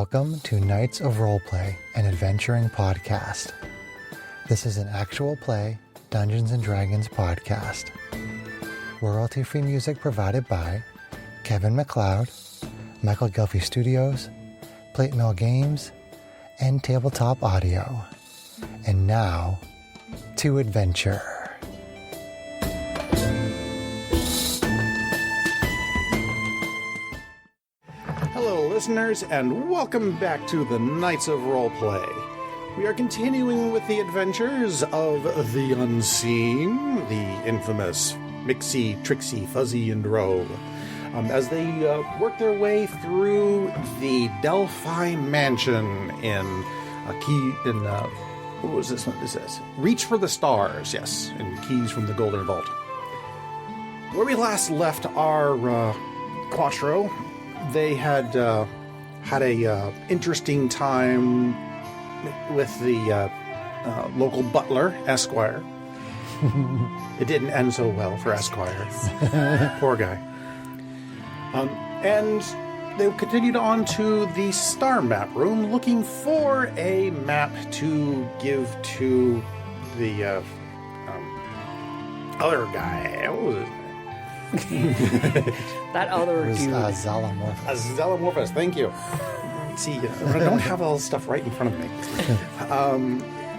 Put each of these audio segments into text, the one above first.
Welcome to Knights of Roleplay, an adventuring podcast. This is an actual play Dungeons & Dragons podcast. Royalty-free music provided by Kevin MacLeod, Michael Gelfie Studios, Plate Mill Games, and Tabletop Audio. And now, to adventure. Hello, listeners, and welcome back to the Knights of Roleplay. We are continuing with the adventures of the Unseen, the infamous Mixie, Trixie, Fuzzy, and Rogue, as they work their way through the Delphi Mansion in what was this one? This is Reach for the Stars, yes, and Keys from the Golden Vault. Where we last left our Quattro, they had a interesting time with the local butler, Esquire. It didn't end so well for Esquire. Poor guy. And they continued on to the star map room, looking for a map to give to the other guy. What was his name? That other dude. Zalamorphous. Zalamorphous, thank you. See, I don't have all this stuff right in front of me.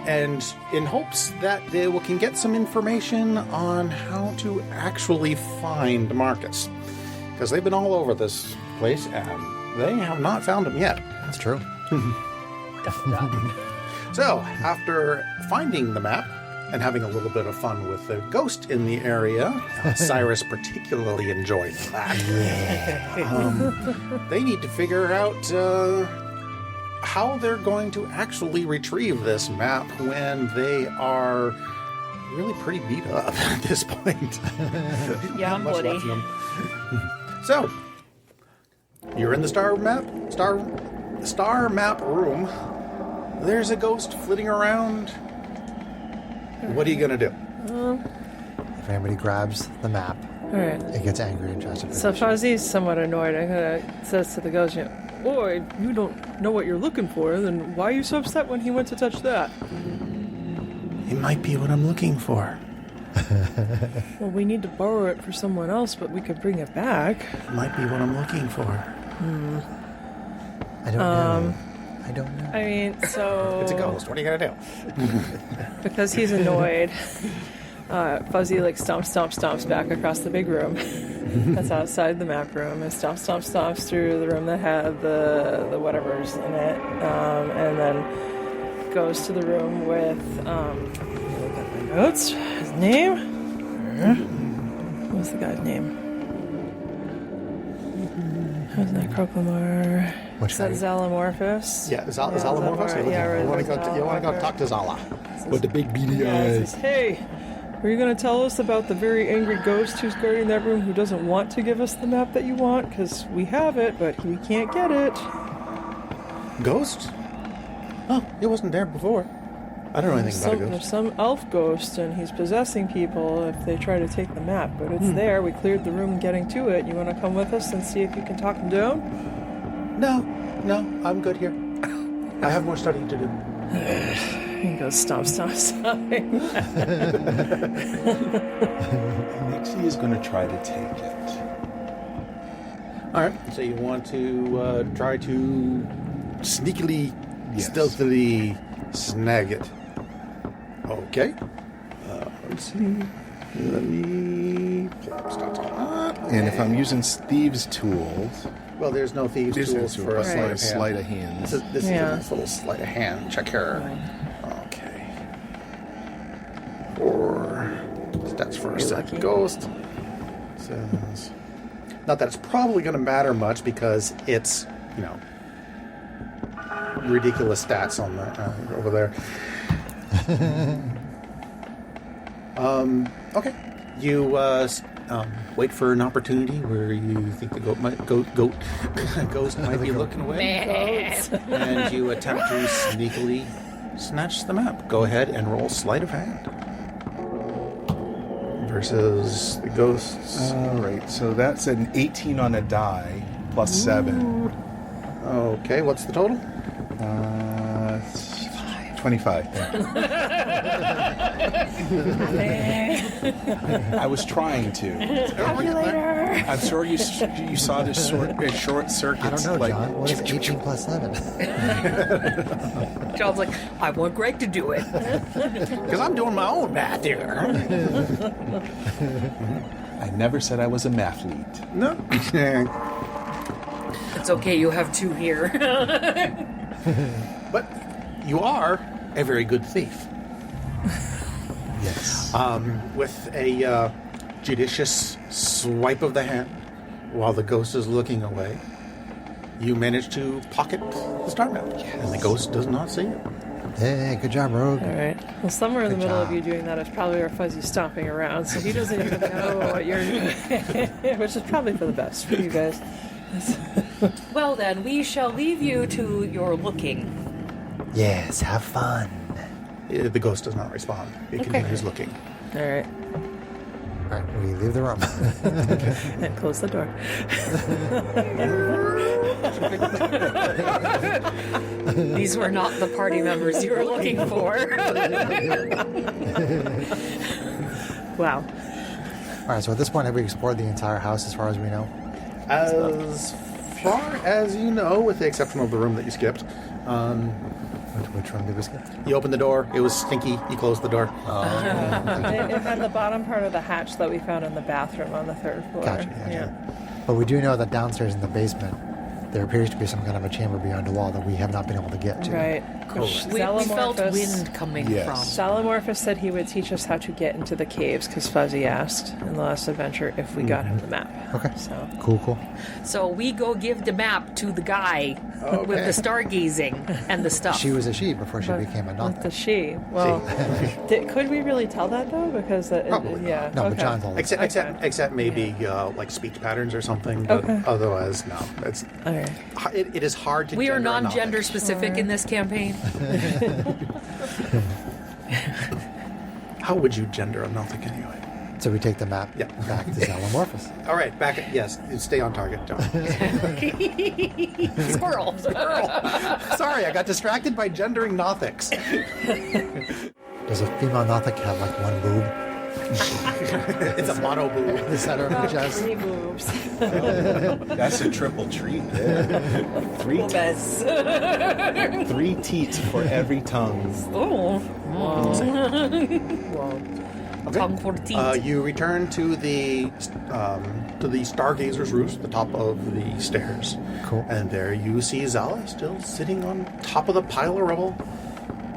And in hopes that they can get some information on how to actually find Marcus. Because they've been all over this place, and they have not found him yet. That's true. So, after finding the map, and having a little bit of fun with the ghost in the area, Cyrus particularly enjoyed that. They need to figure out how they're going to actually retrieve this map when they are really pretty beat up at this point. Yeah, I'm bloody. So, you're in the star map room. There's a ghost flitting around. What are you going to do? If anybody grabs the map, Alright. it gets angry and tries to finish So it. Fuzzy's somewhat annoyed. Says to the ghost, "Boy, you don't know what you're looking for, then why are you so upset when he went to touch that?" It might be what I'm looking for. Well, we need to borrow it for someone else, but we could bring it back. It might be what I'm looking for. I don't know. I don't know. I mean, so... It's a ghost. What are you going to do? Because he's annoyed, Fuzzy, stomps back across the big room that's outside the map room, and stomps through the room that had the whatever's in it, and then goes to the room with, look at my notes, his name? What's the guy's name? Who's that? Croclamar. Which Is that guy? Zalamorphous? Yeah, Zalamorphous? Yeah, You want to go talk to Zala. With the big beady Yeah, it eyes. says, "Hey, are you going to tell us about the very angry ghost who's guarding that room who doesn't want to give us the map that you want? Because we have it, but we can't get it." Ghost? Oh, it wasn't there before. I don't know anything about a There's ghost. some elf ghost, and he's possessing people if they try to take the map. But it's there. We cleared the room getting to it. You want to come with us and see if you can talk him down? No, I'm good here. I have more studying to do. He goes, stomping. Nixie is going to try to take it. All right, so you want to try to sneakily, Yes. stealthily snag it. Okay. Let's see. Let me pull up stats on that. And if I'm using Steve's tools, Well, there's no thieves' there's tools for a Right. sleight of hand. sleight of hand. This is Yeah. a little sleight of hand. Check here. Okay. Or stats for a second ghost. Says, not that it's probably going to matter much because it's, ridiculous stats on the over there. Okay. You wait for an opportunity where you think the ghost might be looking away, and you attempt to sneakily snatch the map. Go ahead and roll sleight of hand versus the ghosts. All right, so that's an 18 on a die plus 7. Okay, what's the total? 25. I was trying to. I'm sure you saw this short circuit. I don't know, John. What is 18 plus 7? John's like, I want Greg to do it. Because I'm doing my own math here. I never said I was a mathlete. No. It's okay, you have 2 here. But you are a very good thief. Yes. With a judicious swipe of the hand, while the ghost is looking away, you manage to pocket the star map. And the ghost does not see it. Hey, good job, Rogue. All right. Well, somewhere in the Good middle job. of you doing that is probably where Fuzzy's stomping around, so he doesn't even know what you're doing, which is probably for the best for you guys. Well then, we shall leave you to your looking. Yes, have fun. The ghost does not respond. It continues looking. All right. All right, we leave the room. And close the door. These were not the party members you were looking for. Wow. All right, so at this point, have we explored the entire house as far as we know? As far as you know, with the exception of the room that you skipped, Which room did we skip? you opened the door. It was stinky. You closed the door. It had the bottom part of the hatch that we found in the bathroom on the 3rd floor. Gotcha. But we do know that downstairs in the basement, there appears to be some kind of a chamber beyond a wall that we have not been able to get to. Right. Which We felt Salamorphous- wind coming Yes. from. Salamorphous said he would teach us how to get into the caves because Fuzzy asked in the last adventure if we got him the map. Okay. So Cool. So we go give the map to the guy with the stargazing and the stuff. She was a she before she became a with nothing. the she. Well, could we really tell that though? Because Probably yeah. not. No, but okay. John's all Except maybe like speech patterns or something. But Okay. otherwise, no. It's All right. it is hard to. We are gender a non-gender Nothic. specific in this campaign. How would you gender a Nothic anyway? So we take the map Yeah. back to Salamorphous. All right, back. Yes, stay on target, John. Squirrel. Sorry, I got distracted by gendering Nothics. Does a female Nothic have like one boob? It's a mono boob. The center of her chest? Three boobs. That's a triple treat there. 3 Bess. 3 teats for every tongue. Oh. Tongue for teeth. You return to the Stargazer's roost, the top of the stairs. Cool. And there you see Zala still sitting on top of the pile of rubble,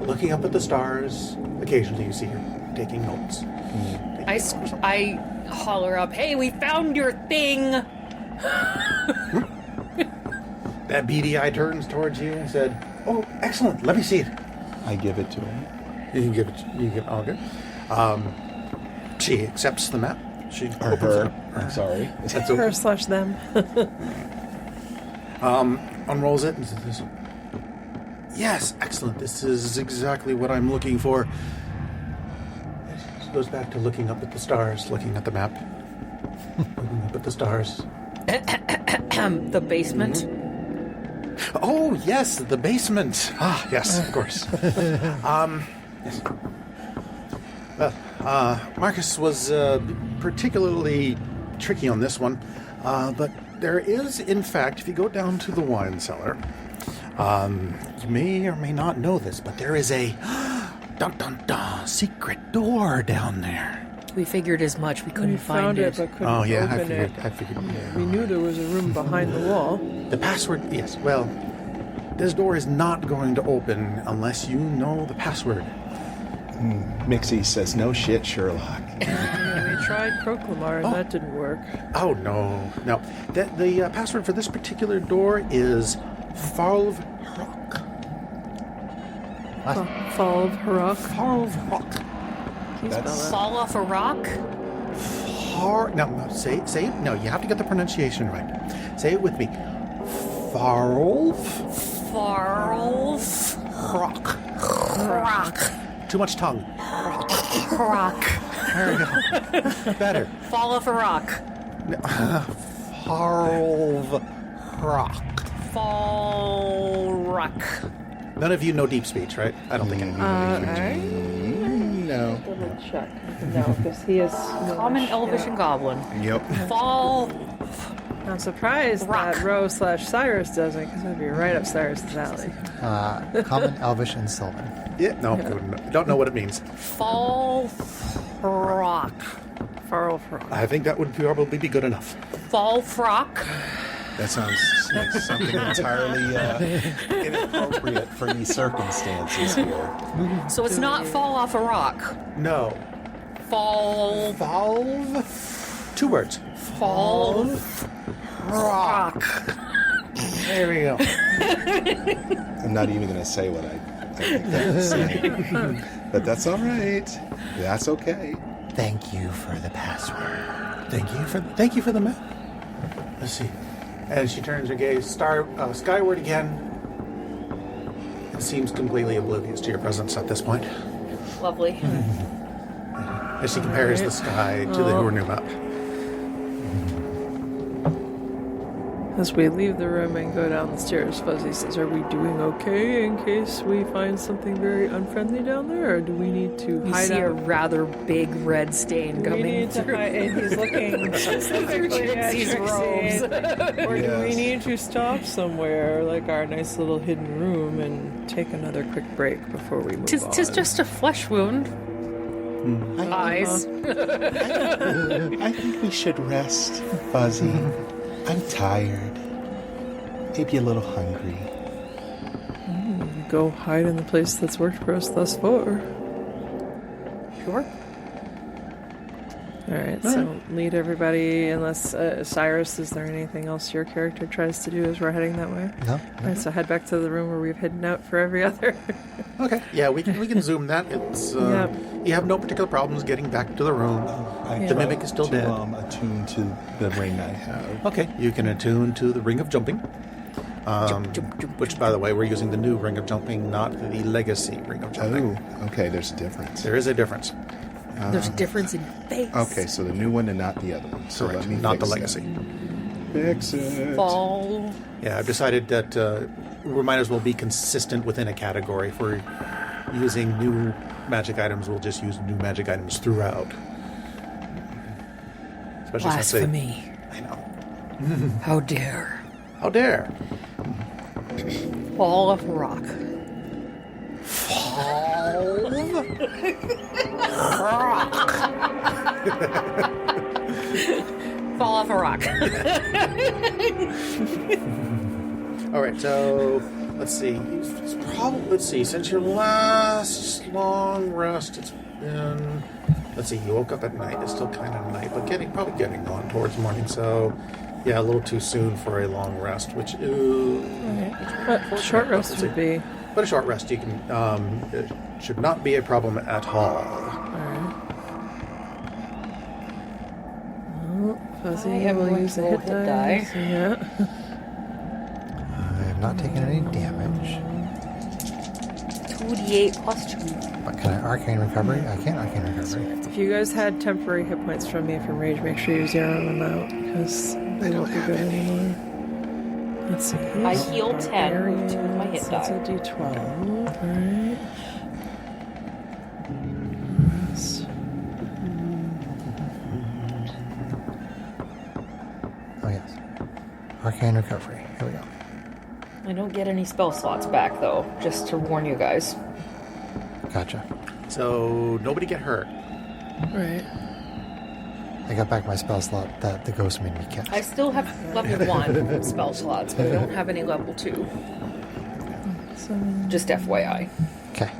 looking up at the stars. Occasionally you see her taking notes. I holler up, hey, we found your thing. That beady eye turns towards you and said, "Oh, excellent. Let me see it." I give it to him. You can give it. You can. Okay. She accepts the map. She Or opens it her. up. I'm sorry. That's Her okay. / them. Unrolls it and says, "Yes, excellent. This is exactly what I'm looking for." She goes back to looking up at the stars, looking at the map, looking up at the stars. The basement. Oh yes, the basement. Ah, yes, of course. Yes. Well, Marcus was particularly tricky on this one, but there is, in fact, if you go down to the wine cellar, you may or may not know this, but there is a dun dun dun secret door down there. We figured as much. We couldn't We found find it, it. but couldn't Oh yeah, open it. I figured. We knew there was a room behind the wall. The password, yes. Well, this door is not going to open unless you know the password. Mixie says, no shit, Sherlock. Yeah, we tried Proclamar and that didn't work. Oh no, no. The password for this particular door is Farlv Rock. Fall of Harok. Farlv Rock. Can you spell that? Fall off a rock? No, say it. No, you have to get the pronunciation right. Say it with me. Farlv Farlf. Rock. Rock. Too much tongue. Rock. There we go. Better. Fall off a rock. Farlv Rock. Falrock. None of you know deep speech, right? I don't think any of you know deep speech. No. Double check. No, because he is Common, Elvish, and Goblin. Yep. Fall. I'm surprised Rock. that Rose/Cyrus doesn't, because it would be right up Cyrus's alley. Common, Elvish, and Sylvan. Yeah, no, don't know what it means. Fall. Rock. Farrell Frog. I think that would probably be good enough. Fall frock. That sounds like something entirely inappropriate for these circumstances here. So it's not fall off a rock. No. Fall. Valve. 2 words. Fall. Rock. There we go. I'm not even going to say what I think that was saying. But that's all right. That's okay. Thank you for the password. Thank you for the map. Let's see. And she turns her gaze skyward again. It seems completely oblivious to your presence at this point. Lovely. As she compares the sky to the new map. As we leave the room and go down the stairs, Fuzzy says, "Are we doing okay in case we find something very unfriendly down there, or do we need to You hide see a out?" rather big red stain We coming need to through. hide, and he's looking specifically at Trixie's Trixie. Or do we Yes. need to stop somewhere, like our nice little hidden room, and take another quick break before we move Tis on? just a flesh wound. Eyes. I think we should rest, Fuzzy. I'm tired. Maybe a little hungry. Go hide in the place that's worked for us thus far. Sure. Alright, so lead everybody, unless Cyrus, is there anything else your character tries to do as we're heading that way? No? Alright, so head back to the room where we've hidden out for every other. Okay. Yeah, we can zoom that. It's Yep. You have no particular problems getting back to the room. The mimic is still to, dead. Attune to the ring I have. Okay, you can attune to the Ring of Jumping. Which, by the way, we're using the new Ring of Jumping, not the legacy Ring of Jumping. Oh, okay. There's a difference. There is a difference. There's a difference in face. Okay, so the new one and not the other one. So Correct. let me Not the fix legacy. that. Fix it. Fall. Yeah, I've decided that we might as well be consistent within a category. If we're using new magic items, we'll just use new magic items throughout. Especially since Blasphemy. I know. How dare. How dare? Fall off a rock. Fall off a rock. All right, so let's see. Let's see. Since your last long rest, it's been. Let's see. You woke up at night. It's still kind of night, but probably getting on towards morning. So, yeah, a little too soon for a long rest. Which What short rest would be? but a short rest you can. It should not be a problem at all. Alright. Well, Fuzzy I am will going use to a roll hit hit die. die. So yeah. I have not taken any damage. 2d8 plus 2. But can I arcane recovery? I can't arcane recovery. If you guys had temporary hit points from me from rage, make sure you zero them out, because they won't be good anymore. Let's see. I heal 10 with 2 of my hit That's a die. d12. Alright. Oh, yes. Arcane recovery. Here we go. I don't get any spell slots back, though, just to warn you guys. Gotcha. So nobody get hurt. Right. I got back my spell slot that the ghost made me cast. I still have level 1 spell slots, but I don't have any level 2. So, Just FYI. Okay.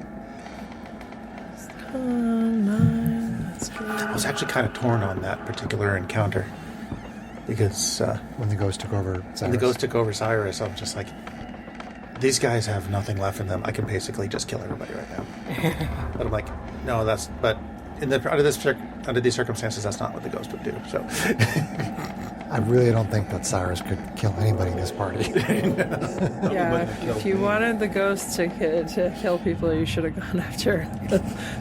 9. That's good. I was actually kind of torn on that particular encounter because When the ghost took over Cyrus. when the ghost took over Cyrus, I'm just like, these guys have nothing left in them. I can basically just kill everybody right now. But I'm like, no, but under these circumstances, that's not what the ghost would do. So I really don't think that Cyrus could kill anybody in this party. Yeah, if you wanted the ghost to kill people, you should have gone after the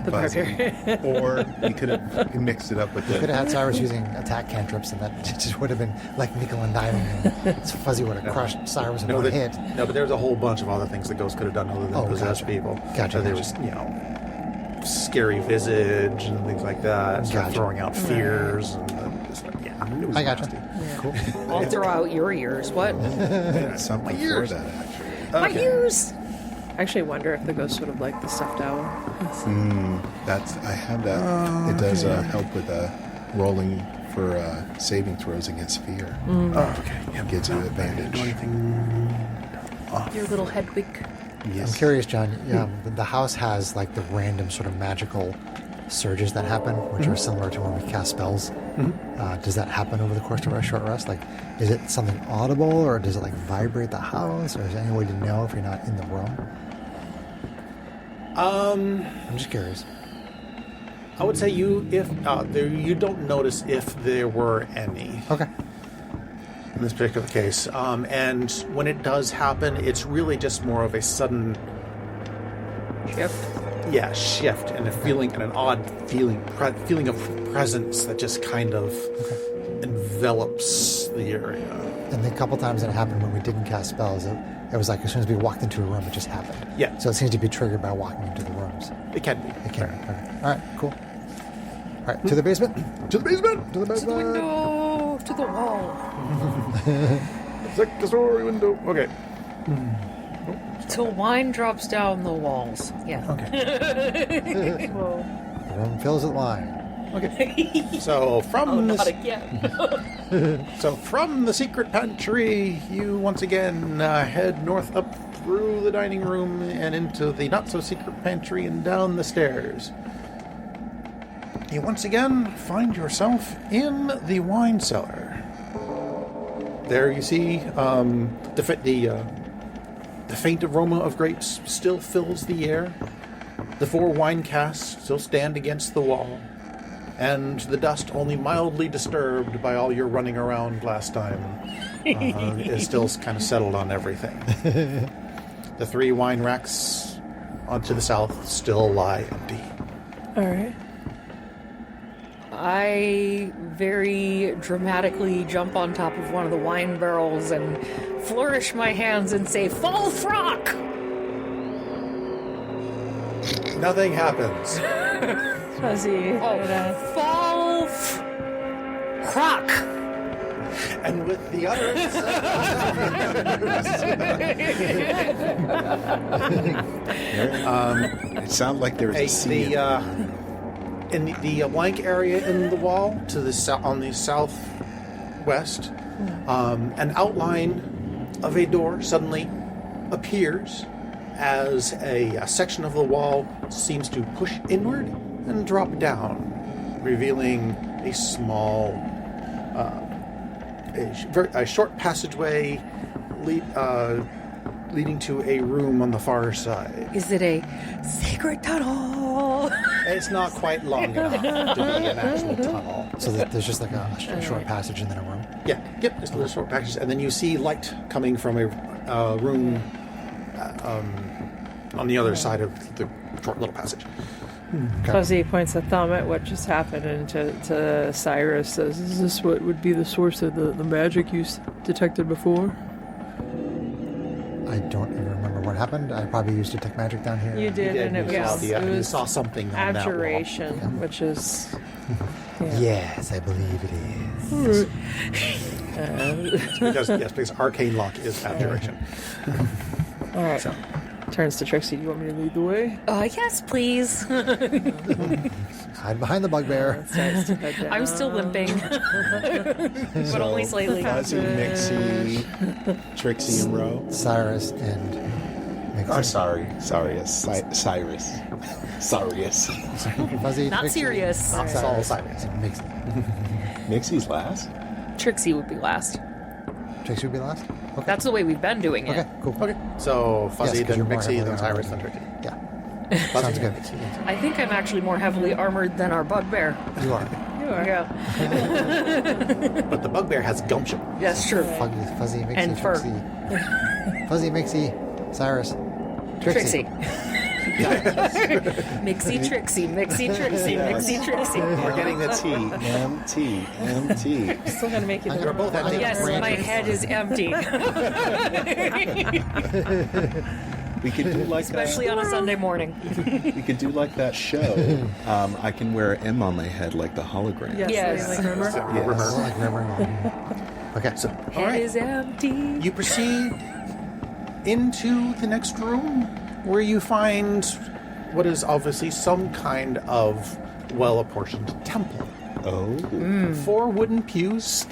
barbarian. Or we could have mixed it up with Could the. have had Cyrus using attack cantrips, and that just would have been like nickel and diming. And Fuzzy would have crushed Cyrus in one hit. No, but there's a whole bunch of other things the ghost could have done other than possess gotcha. people. Gotcha, So there gotcha. was, scary visage and things like that. Start Gotcha. throwing out fears and just, it was I gotcha. nasty. Cool. I'll throw out your ears. What? Something for ears. that, actually. My ears! I actually wonder if the ghost would have liked the stuffed owl. I have that. It does help with rolling for saving throws against fear. Oh, okay. Yeah, Gives you no, advantage. do anything. Your little Hedwig. Yes. I'm curious, John. The house has like the random sort of magical surges that happen, which are similar to when we cast spells. Does that happen over the course of our short rest? Like, is it something audible, or does it like vibrate the house, or is there any way to know if you're not in the room? I'm just curious. I would say you don't notice if there were any Okay. in this particular case. And when it does happen, it's really just more of a sudden shift and a feeling and an odd feeling of presence that just kind of envelops the area. And the couple times that it happened when we didn't cast spells, it was like as soon as we walked into a room, it just happened. Yeah. So it seems to be triggered by walking into the rooms. It can be. It can. Okay. All right. Cool. All right. To the basement. To the basement. To the basement. Window to the wall. Second story window. Okay. Till wine drops down the walls. Yeah. Okay. Whoa. The room fills with wine. Okay. So from Not this, again. so from the secret pantry, you once again head north up through the dining room and into the not so secret pantry and down the stairs. You once again find yourself in the wine cellar. There you see the faint aroma of grapes still fills the air. The 4 wine casks still stand against the wall, and the dust, only mildly disturbed by all your running around last time, is still kind of settled on everything. The 3 wine racks onto the south still lie empty. All right. I very dramatically jump on top of one of the wine barrels and flourish my hands and say, "Fall frock!" Nothing happens. Fuzzy. Fall crock! And with the utterance It sounded like there was a C. in the blank area in the wall to the on the southwest, an outline of a door suddenly appears as a section of the wall seems to push inward and drop down, revealing a small, a short passageway leading to a room on the far side. Is it a secret tunnel? It's not quite long enough to be an actual tunnel. So there's just like a short passage and then a room. Yeah, yep, just a little short passage. And then you see light coming from a room on the other side of the short little passage. Fuzzy points a thumb at what just happened and to Cyrus says, "Is this what would be the source of the magic you detected before?" I don't even remember what happened. I probably used detect magic down here. You did, and it You was saw something on that wall. abjuration, which is Yes, I believe it is. because arcane lock is abjuration. all right. So, Turns to Trixie. You want me to lead the way? Yes, please. Hide behind the bugbear. Starts to head down. I'm still limping, but only slightly. Fuzzy, Mixie, Trixie, and Ro. Cyrus and Mixie. Oh, Cyrus. Fuzzy, Not Trixie, serious. Not all Cyrus. and Mixie. Mixie's last? Trixie would be last. Trixie would be last? Okay. That's the way we've been doing it. Okay, cool. Okay, so Fuzzy, Yes, 'cause then you're more Mixie, then heavily Cyrus, then armored. Trixie. Yeah, Fuzzy, sounds good. Mixie. I think I'm actually more heavily armored than our bugbear. You are. are. Yeah, But the bugbear has gumption. that's true. Fuzzy, Mixie, And fur. Trixie. Fuzzy, Mixie, Cyrus, Trixie. Mixie Trixie, Mixie Trixie, Mixie Trixie. We're getting the T. MT. Still gonna make you. You're both at different Yes, my branches. head is empty, We could do like especially on a Sunday morning. we could do like that show. I can wear an M on my head like the hologram. Yes. Like, remember? Yes. Like river. Okay. So, all Head right. is empty. You proceed into the next room where you find what is obviously some kind of well-apportioned temple. Oh. Four wooden pews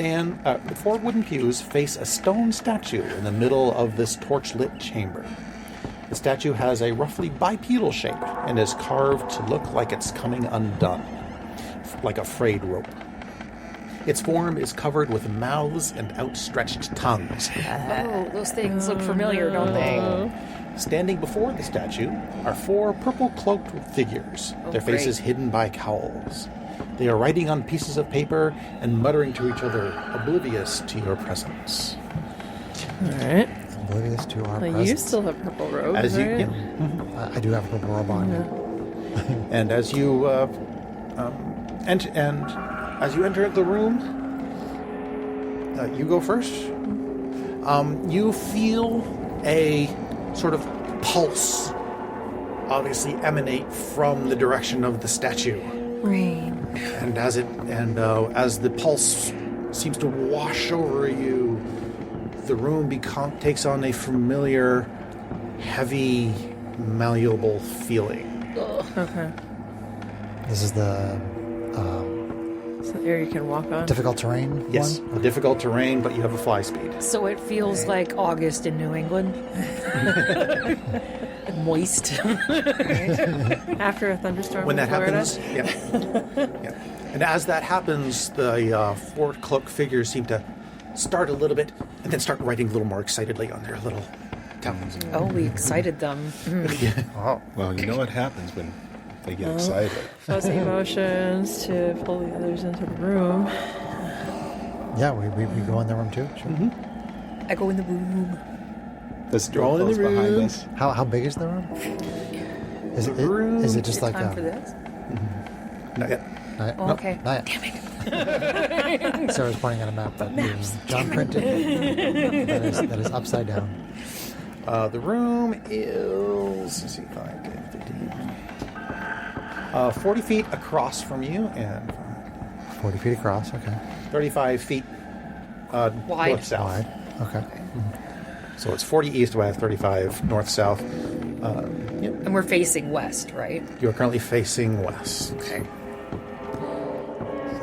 face a stone statue in the middle of this torch-lit chamber. The statue has a roughly bipedal shape and is carved to look like it's coming undone, like a frayed rope. Its form is covered with mouths and outstretched tongues. Oh, those things look familiar, don't they? Standing before the statue are four purple-cloaked figures, their great. faces hidden by cowls. They are writing on pieces of paper and muttering to each other, oblivious to your presence. All right. Oblivious to our Well, presence. you still have purple robes, As you, right? yeah. I do have a purple robe on. And as you as you enter the room, you go first. You feel a sort of pulse, obviously emanate from the direction of the statue. Rain. And as the pulse seems to wash over you, the room takes on a familiar, heavy, malleable feeling. Okay. This is the So the area you can walk on. difficult terrain Yes, one? difficult terrain, but you have a fly speed. So it feels like August in New England. Moist. After a thunderstorm When in that Florida. happens, yeah. And as that happens, the four cloak figures seem to start a little bit and then start writing a little more excitedly on their little tablets. Oh, we excited them. Oh. Well, you know what happens when they get excited. Fuzzy motions to pull the others into the room. Yeah, we go in the room too. Sure. I go in the room. Does the All door in the close behind room. us? How big is the room? Is it room is it just like Time for this? Not yet. Not, Oh, okay. Not yet. Sarah's pointing at a map that John printed that is upside down. The room is, let's see, 5, 10, 15. 40 feet across from you and 40 feet across. Okay. 35 feet Wide. north-south. Wide. Okay. So it's 40 east-west, 35 north-south. And we're facing west, right? You're currently facing west. Okay.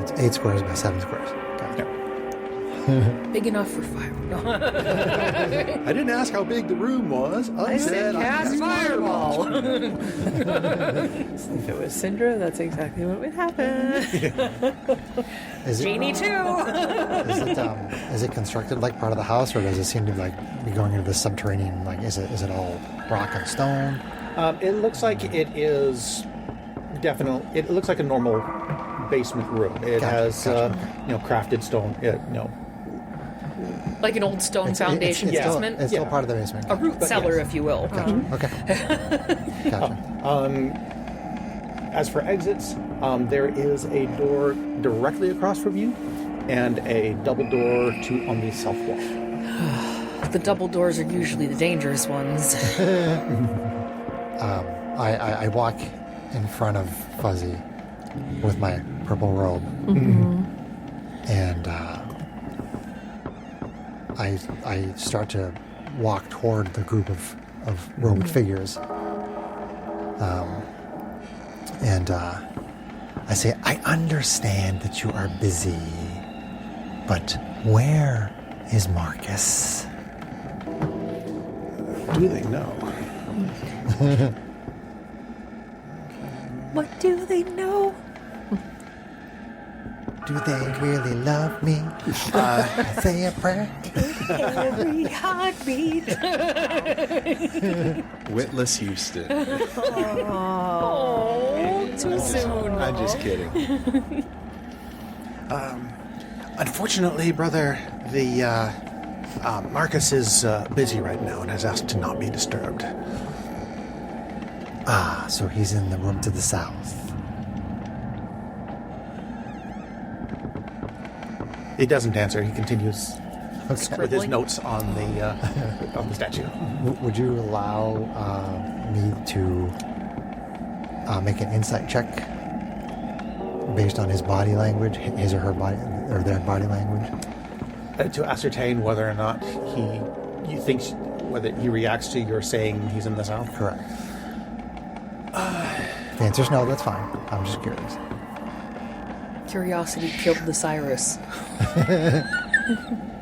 It's 8 squares by 7 squares. Gotcha. Big enough for fire. No. I didn't ask how big the room was. I said cast fireball. If it was Syndra, that's exactly what would happen. Is it, Genie too. is it constructed like part of the house, or does it seem to be going into the subterranean? Like, is it all rock and stone? It looks like it is definitely. It looks like a normal basement room. It Gotcha, has gotcha. crafted stone. Like an old stone foundation it's still, basement. it's still Yeah. part of the basement. A root cellar, yes. if you will. Okay. Gotcha. As for exits, there is a door directly across from you, and a double door on the south wall. The double doors are usually the dangerous ones. I walk in front of Fuzzy with my purple robe, and I start to walk toward the group of robed figures, and I say, "I understand that you are busy, but where is Marcus?" Do they know? What do they know? Do they really love me? Say a prayer. Every heartbeat. Witless Houston. Oh, too soon. I'm just kidding. Unfortunately, brother, the Marcus is busy right now and has asked to not be disturbed. Ah, so he's in the room to the south. He doesn't answer. He continues Okay. with his notes on the statue. Would you allow me to make an insight check based on his body language, his or her body, or their body language? To ascertain whether or not whether he reacts to your saying he's in the south? Correct. If the answer's no, that's fine. I'm just curious. Curiosity killed the Cyrus.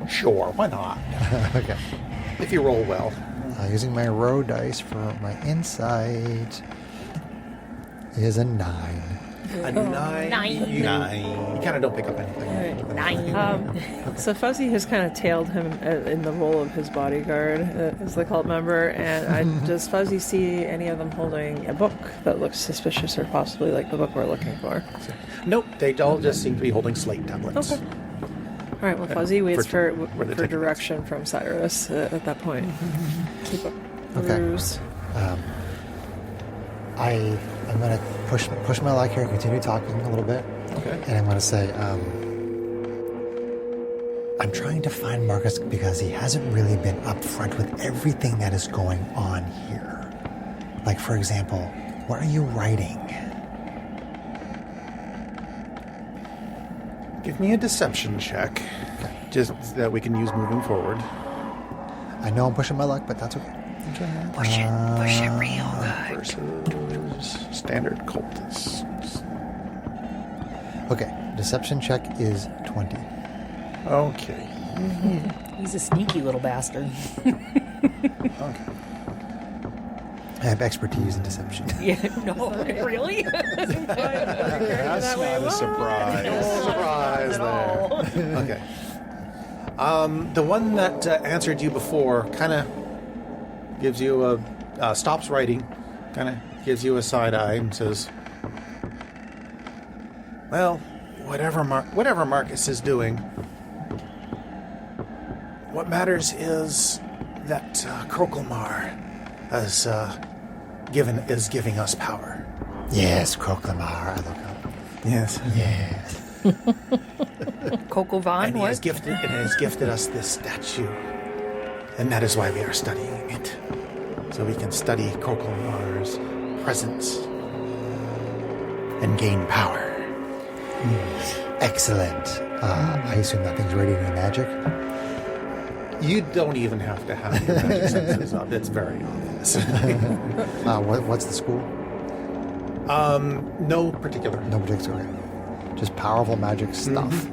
Sure, why not? Okay. If you roll well. Using my row dice for my insight is a 9. A 9. You kind of don't pick up anything. Nine. So Fuzzy has kind of tailed him in the role of his bodyguard as the cult member. And does Fuzzy see any of them holding a book that looks suspicious or possibly like the book we're looking for? Nope, they all just seem to be holding slate tablets. Okay. All right, well, Fuzzy waits For- for where they're taking direction from Cyrus at that point. Keep up the Okay. ruse. I'm going to push my luck here and continue talking a little bit. Okay. And I'm going to say, I'm trying to find Marcus because he hasn't really been upfront with everything that is going on here. Like, for example, what are you writing? Give me a deception check, just that we can use moving forward. I know I'm pushing my luck, but that's okay. Push it real good. Versus standard cultists. Okay, deception check is 20. Okay. He's a sneaky little bastard. Okay. I have expertise in deception. Yeah, no, really? That's not a surprise. Surprise there. Okay. The one that answered you before kind of gives you stops writing, kind of gives you a side eye and says, "Well, whatever Marcus is doing, what matters is that Krokelmar is giving us power." Yes, Krokelmar. I look up. Yes. Yes. Coco Vaughn, And he has what? gifted us this statue. And that is why we are studying it. So we can study Krokelmar's presence and gain power. Excellent. I assume that thing's radiating magic. You don't even have to have your magic senses up. It's very obvious. What's the school? No particular. No particular. Okay. Just powerful magic stuff.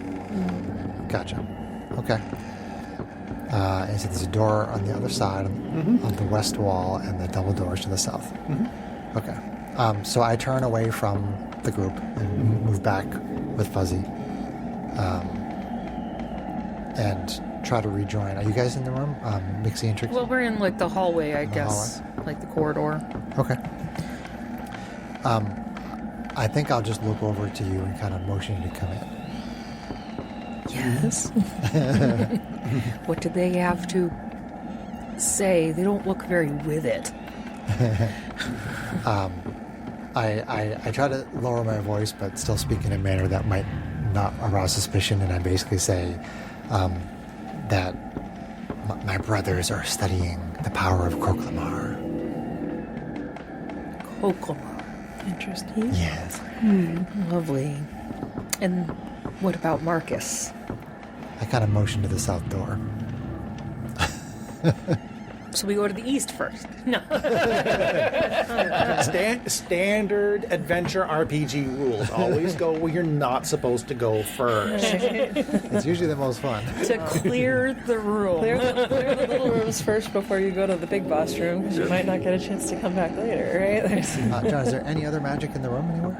Gotcha. Okay. And so there's a door on the other side of the west wall and the double doors to the south. Okay. So I turn away from the group and move back with Fuzzy and try to rejoin. Are you guys in the room? Mixie and Trixie? Well, we're in like the hallway, I guess. Like the corridor. Okay. I think I'll just look over to you and kind of motion you to come in. Yes. What do they have to say? They don't look very with it. I try to lower my voice, but still speak in a manner that might not arouse suspicion, and I basically say that my brothers are studying the power of Krokelmar. Krokelmar. Interesting. Yes. Lovely. And what about Marcus? I kind of motion to the south door. So we go to the east first. No. Standard adventure RPG rules. Always go where you're not supposed to go first. It's usually the most fun. To clear the room. Clear the little rooms first before you go to the big boss room, because you might not get a chance to come back later, right? There's... John, is there any other magic in the room anywhere?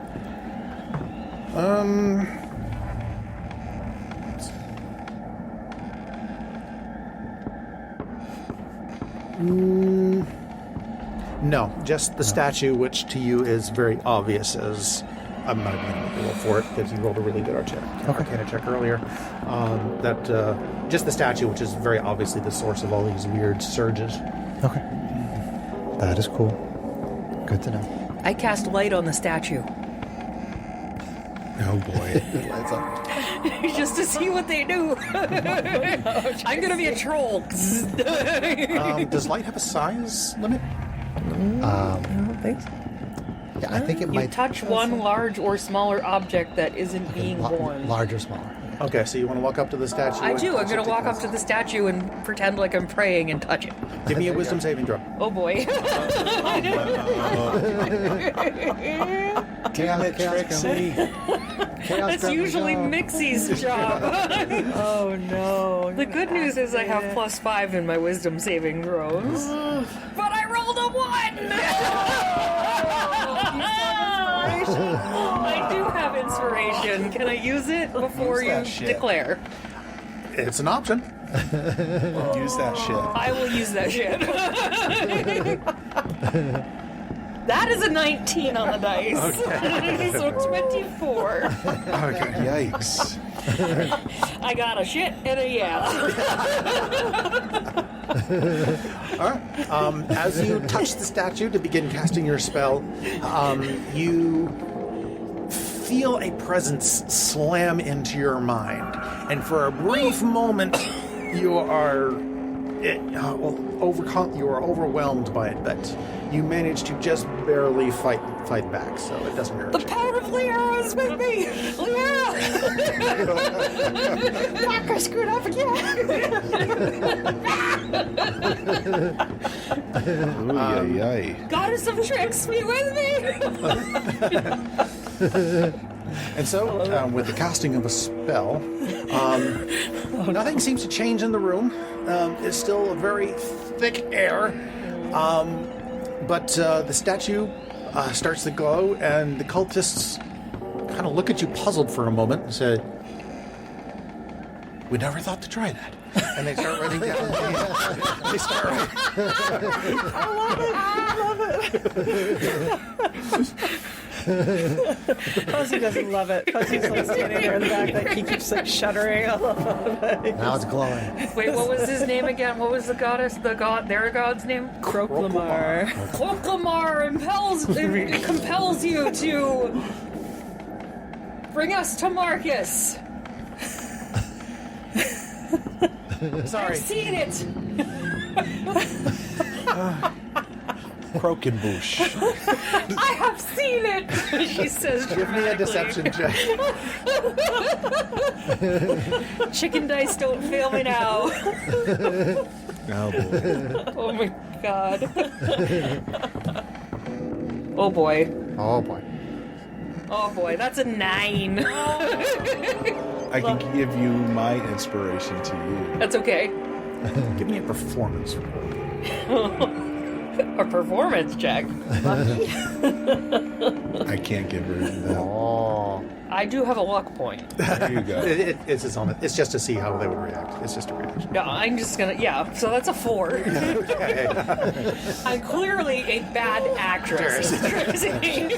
No, just the statue, which to you is very obvious as I'm not even going to make a roll for it because you rolled a really good Arcana check earlier. Just the statue, which is very obviously the source of all these weird surges. Okay. That is cool. Good to know. I cast light on the statue. Oh boy. Lights up. Just to see what they do. I'm gonna be a troll. Does light have a size limit? I don't think so. Yeah, I think it You might touch one large or smaller object that isn't being born. large or smaller. Okay, so you want to walk up to the statue? I do. I'm and gonna walk up to the statue and pretend like I'm praying and touch it. Give me a wisdom saving throw. Oh boy. Damn it, Trixie. That's usually Mixie's job. Oh no. The good news is I have +5 in my wisdom saving throws. But I rolled a 1! I do have inspiration. Can I use it before you that shit. declare? It's an option. Use that shit. I will use that shit. That is a 19 on the dice. Okay. So 24. Yikes. I got a shit and a yeah. All right. As you touch the statue to begin casting your spell, you feel a presence slam into your mind, and for a brief moment, you are overwhelmed by it, but you manage to just barely fight back, so it doesn't hurt. The power of Liara is with me! Liara! Fuck, I screwed up again! Ooh, yay. Goddess of tricks, be with me! And so, with the casting of a spell, nothing seems to change in the room. It's still a very thick air, but the statue starts to glow, and the cultists kind of look at you puzzled for a moment and say, "We never thought to try that." And they start running down. They start running. Fuzzy doesn't love it. Fuzzy's like standing there in the back, like he keeps like shuddering. Now it's glowing. Wait, what was his name again? What was the goddess, their god's name? Croclamar. Croclamar compels you to bring us to Marcus. Sorry. I've seen it. Croquembouche. I have seen it. She says Give me a deception check. Chicken dice don't fail me now. Oh boy. Oh my god. Oh boy. Oh boy. Oh boy, that's a 9. I can give you my inspiration to you. That's okay. Give me a performance. A performance check. I can't give her that. Oh. I do have a luck point. There you go. It's its own. It's just to see how they would react. It's just a reaction. No, I'm just gonna, yeah, so that's a 4. Okay. I'm clearly a bad actress.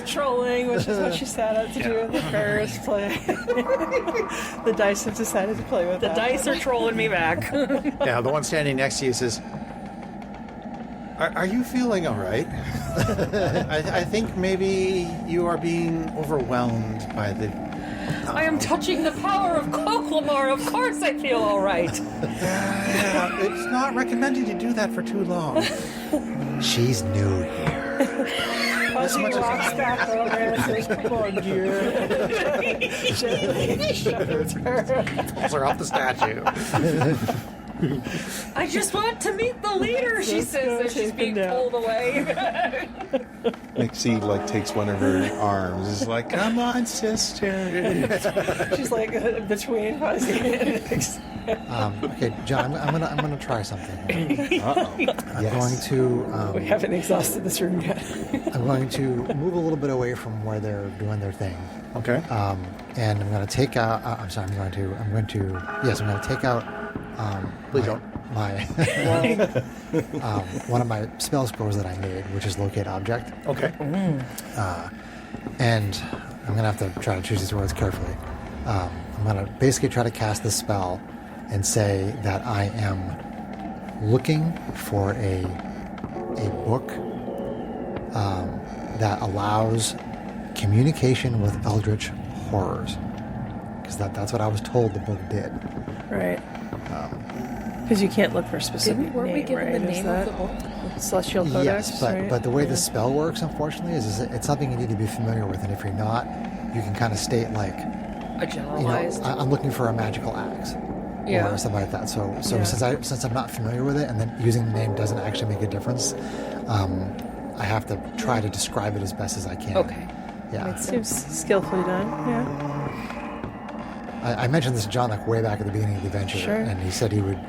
Trolling, which is what she set out to do in the first play. The dice have decided to play with The that. dice are trolling me back. Yeah, the one standing next to you says, Are you feeling all right? I think maybe you are being overwhelmed by the... I am touching the power of Croclamar. Of course I feel all right. It's not recommended you do that for too long. She's new here. Fuzzy walks back over and says, "Come on, dear." Gently shudders her. Pulls her off the statue. I just want to meet the leader, she says as she's being pulled away. Nixie takes one of her arms. Is like, come on, sister. She's like between Fuzzy and Nix. Okay, John, I'm gonna try something. Uh-oh. I'm going to We haven't exhausted this room yet. I'm going to move a little bit away from where they're doing their thing. Okay. And I'm going to take out. I'm going to take out. Please don't. My one of my spell scrolls that I made, which is locate object, Okay. and I'm going to have to try to choose these words carefully. I'm going to basically try to cast this spell and say that I am looking for a book that allows communication with eldritch horrors. Because that's what I was told the book did. Right. Because you can't look for a specific Weren't we name, given right? the Is name that of the book? Celestial Codex, Yes, right? but the way Yeah. the spell works, unfortunately, is it's something you need to be familiar with. And if you're not, you can kind of state like, A you know, generalized. I'm looking for a magical axe. Yeah. Or something like that. So Yeah. since I'm not familiar with it, and then using the name doesn't actually make a difference, I have to try to describe it as best as I can. Okay. Yeah. It seems skillfully done, yeah. I mentioned this to John like way back at the beginning of the adventure, Sure. and he said he would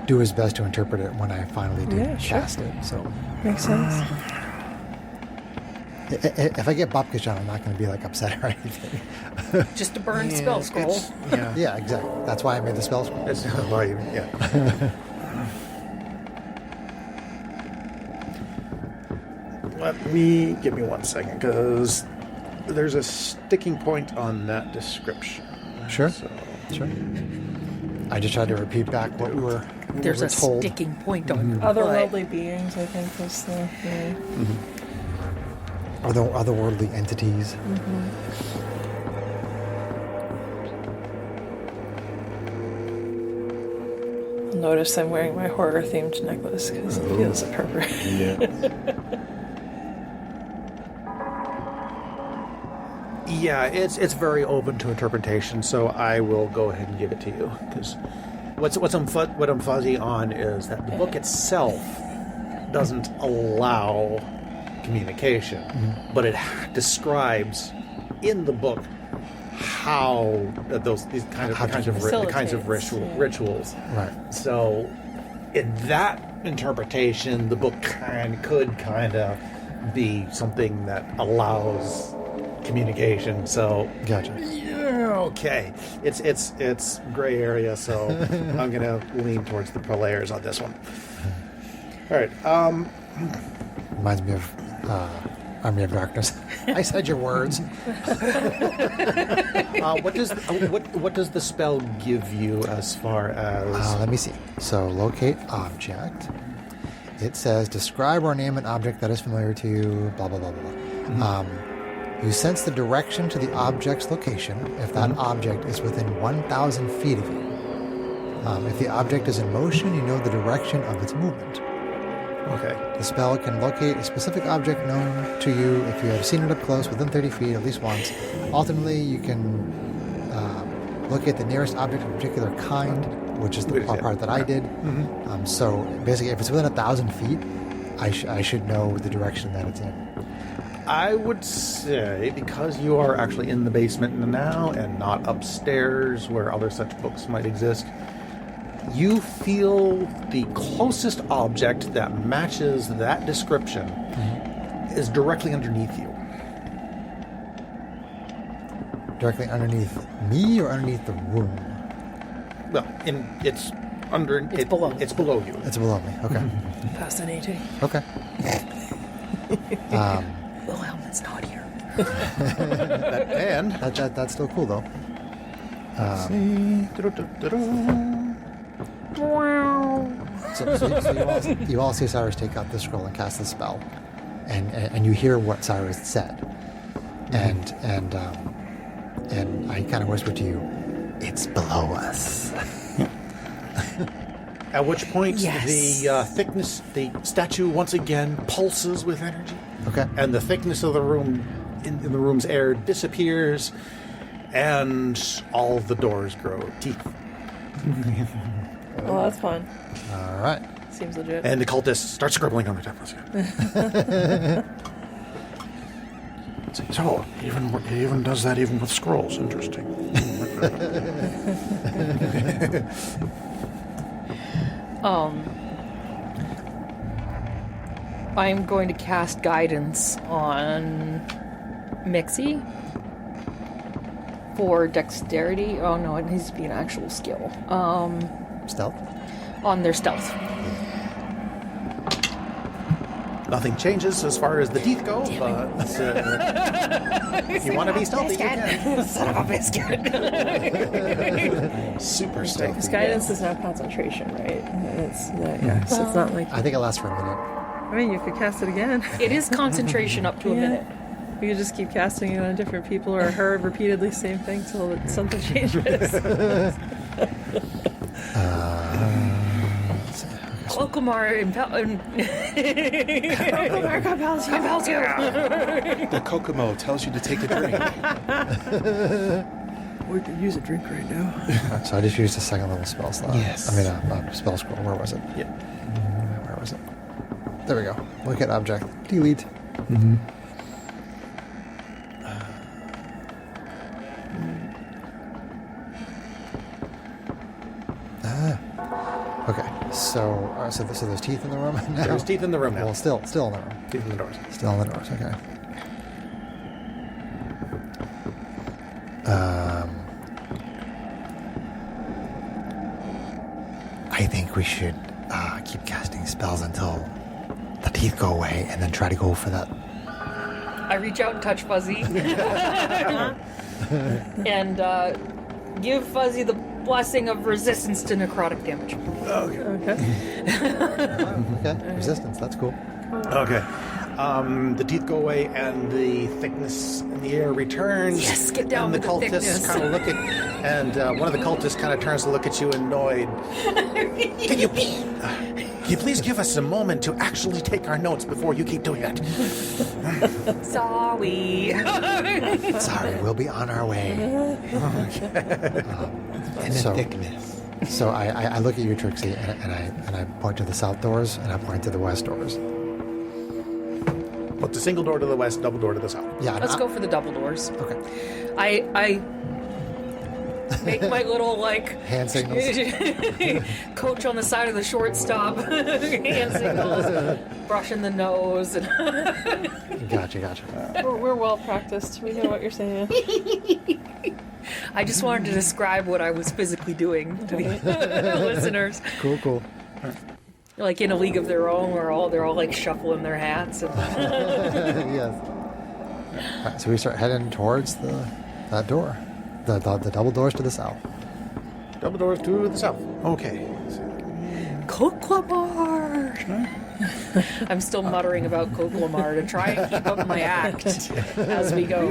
do his best to interpret it when I finally do Yeah, sure. cast it. So Makes sense. if I get Bupkis, John, I'm not going to be like upset or anything. Just a burned spell scroll. It's, yeah. Yeah, exactly. That's why I made the spell scroll. It's well, yeah. Give me 1 second, because there's a sticking point on that description. Sure. So, Sure. I just tried to repeat back what we were There's a told. sticking point on your butt. Otherworldly beings, I think, was the... Yeah. Otherworldly entities. I'll notice I'm wearing my horror-themed necklace because it feels appropriate. yeah, it's very open to interpretation, so I will go ahead and give it to you. Because what I'm fuzzy on is that the book itself doesn't allow communication, but it describes in the book how these kinds of Facilitates, rituals. Right. So, in that interpretation, the book could kind of be something that allows communication. So, Gotcha. yeah, okay, it's gray area. So, I'm gonna lean towards the layers on this one. All right. Reminds me of Army of Darkness. I said your words. What does the spell give you as far as? Let me see. So, locate object. It says, describe or name an object that is familiar to you, blah, blah, blah, blah. You sense the direction to the object's location if that object is within 1,000 feet of you. If the object is in motion, you know the direction of its movement. Okay. The spell can locate a specific object known to you if you have seen it up close within 30 feet at least once. Alternately, you can locate the nearest object of a particular kind, which is the part that I did. So basically, if it's within 1,000 feet, I should know the direction that it's in. I would say, because you are actually in the basement now and not upstairs where other such books might exist, you feel the closest object that matches that description is directly underneath you. Directly underneath me or underneath the room? Well, it's below. It's below you. It's below me. Okay. Fascinating. Okay. Wilhelm's not here. And That's still cool, though. So you all see Cyrus take out the scroll and cast the spell, and you hear what Cyrus said, and I kind of whisper to you, "It's below us." at which point Yes. the statue once again pulses with energy. Okay. And the thickness of the room in the room's air disappears, and all of the doors grow teeth. Well, that's fun. All right. Seems legit. And the cultist starts scribbling on the tablets. So, he even does that even with scrolls. Interesting. I'm going to cast guidance on Mixie for dexterity. Oh no, it needs to be an actual skill. Stealth. On their stealth. Nothing changes as far as the teeth go, but you want to be stealthy, you can. Son of a biscuit. Super stealthy. Because guidance is not concentration, right? So it's not like. I think it lasts for a minute. I mean, you could cast it again. It is concentration up to a minute. You could just keep casting it on different people or her repeatedly, same thing till something changes. Cloakamar compels you. The Kokomo tells you to take a drink. We could use a drink right now. So I just used a second level spell slot. Yes. I mean, a spell scroll. Where was it? Yeah. Where was it? There we go. Look at object. Delete. Okay. So there's teeth in the room now? There's teeth in the room now. Well, still in the room. Teeth in the doors. Still in the doors. Okay. I think we should keep casting spells until the teeth go away, and then try to go for that. I reach out and touch Fuzzy. And give Fuzzy the blessing of resistance to necrotic damage. Okay. Okay. Resistance. That's cool. Okay. The teeth go away, and the thickness in the air returns. Yes, get down and with the the cultists thickness. kind of look at, and one of the cultists kind of turns to look at you, annoyed. Can you please give us a moment to actually take our notes before you keep doing that? Sorry. Sorry, we'll be on our way. And So- the thickness. So I look at you, Trixie, and I point to the south doors, and I point to the west doors. What's a single door to the west, double door to the south? Yeah. Let's go for the double doors. Okay. I make my little Hand signals. coach on the side of the shortstop. Hand signals, brushing the nose. And Gotcha. We're well practiced. We know what you're saying. I just wanted to describe what I was physically doing to the listeners. Cool. Like in a league of their own, where they're all like shuffling their hats. And Yes. All right, so we start heading towards that door, the double doors to the south. Double doors to the south. Okay. Koklamar! I'm still muttering about Koklamar to try and keep up my act as we go.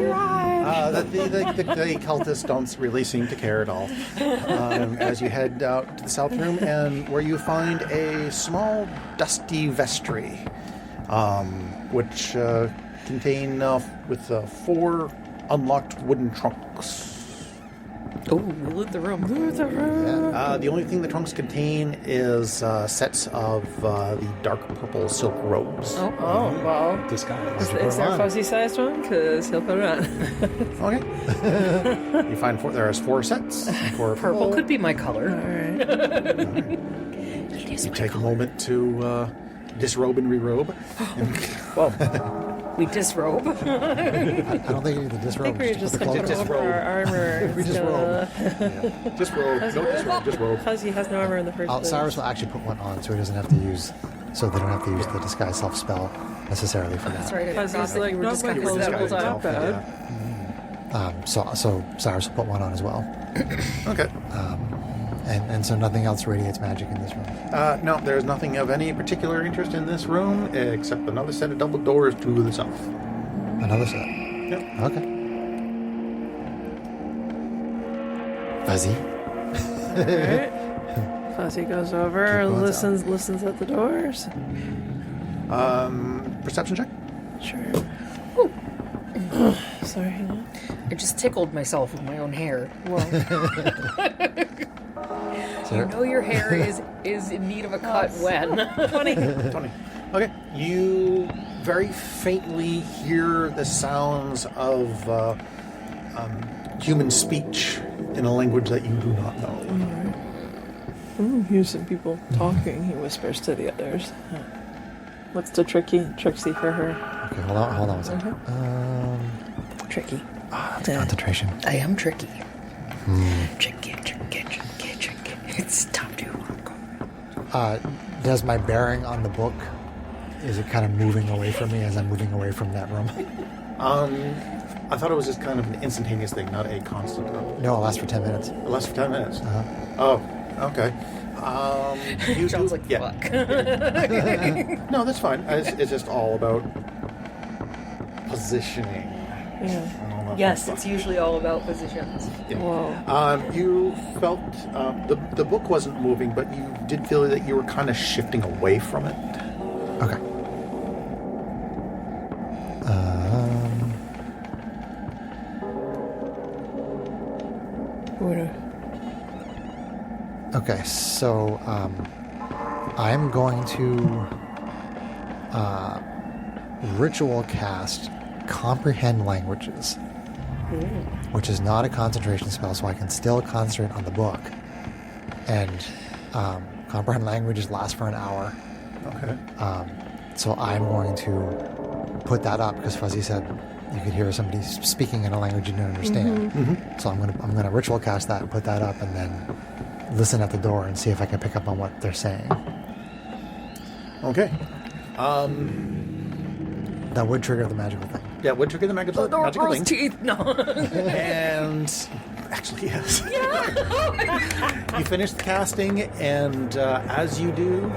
The cultists don't really seem to care at all as you head out to the south room, and where you find a small dusty vestry, which contain with 4 unlocked wooden trunks. Oh, we loot the room. Yeah. The only thing the trunks contain is sets of the dark purple silk robes. Oh, well. Disguise. Is there a fuzzy-sized one? Because he'll put it on. Okay. You find there's 4 sets. 4 Purple could be my color. All right. It is You my take a color. moment to disrobe and rerobe. Whoa. We disrobe. I don't think you need the I disrobe. think we're just put the going to cloak put on. over our armor. We just robe. Disrobe. No disrobe, disrobe. Fuzzy has no armor in the first place. Cyrus will actually put one on, so he doesn't have to use. So they don't have to use the disguise self spell necessarily for that. That's right. I Fuzzy's forgot that like, you were not just my kind of clothes that. that bad. So Cyrus will put one on as well, Okay. and so nothing else radiates magic in this room. No, there's nothing of any particular interest in this room except another set of double doors to the south. Another set. Yep. Okay. Fuzzy. Alright. Fuzzy goes over, Keep going listens at the doors. Perception check. Sure. Sorry, hang on. I just tickled myself with my own hair. Whoa. You know your hair is in need of a cut when. 20. 20. Okay. You very faintly hear the sounds of human speech in a language that you do not know. Here's some people talking, he whispers to the others. What's the Trixie for her? Okay, hold on one second. Tricky. Concentration. I am tricky. Tricky. It's time to Does my bearing on the book is it kind of moving away from me as I'm moving away from that room? I thought it was just kind of an instantaneous thing, not a constant. No, it lasts for 10 minutes. It lasts for 10 minutes. Uh-huh. Oh, okay. Sounds like yeah. fuck. No, that's fine. It's just all about positioning. Yeah. Yes, it's usually all about positions. Yeah. Whoa. You felt the book wasn't moving, but you did feel that you were kind of shifting away from it. Okay. Okay, so I'm going to ritual cast Comprehend Languages, which is not a concentration spell, so I can still concentrate on the book. And Comprehend Languages lasts for an hour. Okay. So I'm going to put that up because Fuzzy said you could hear somebody speaking in a language you didn't understand. So I'm gonna ritual cast that and put that up, and then listen at the door and see if I can pick up on what they're saying. Okay. That would trigger the magical thing. Yeah, would trigger the magical thing. Teeth. No. And actually, yes. You finish the casting, and as you do,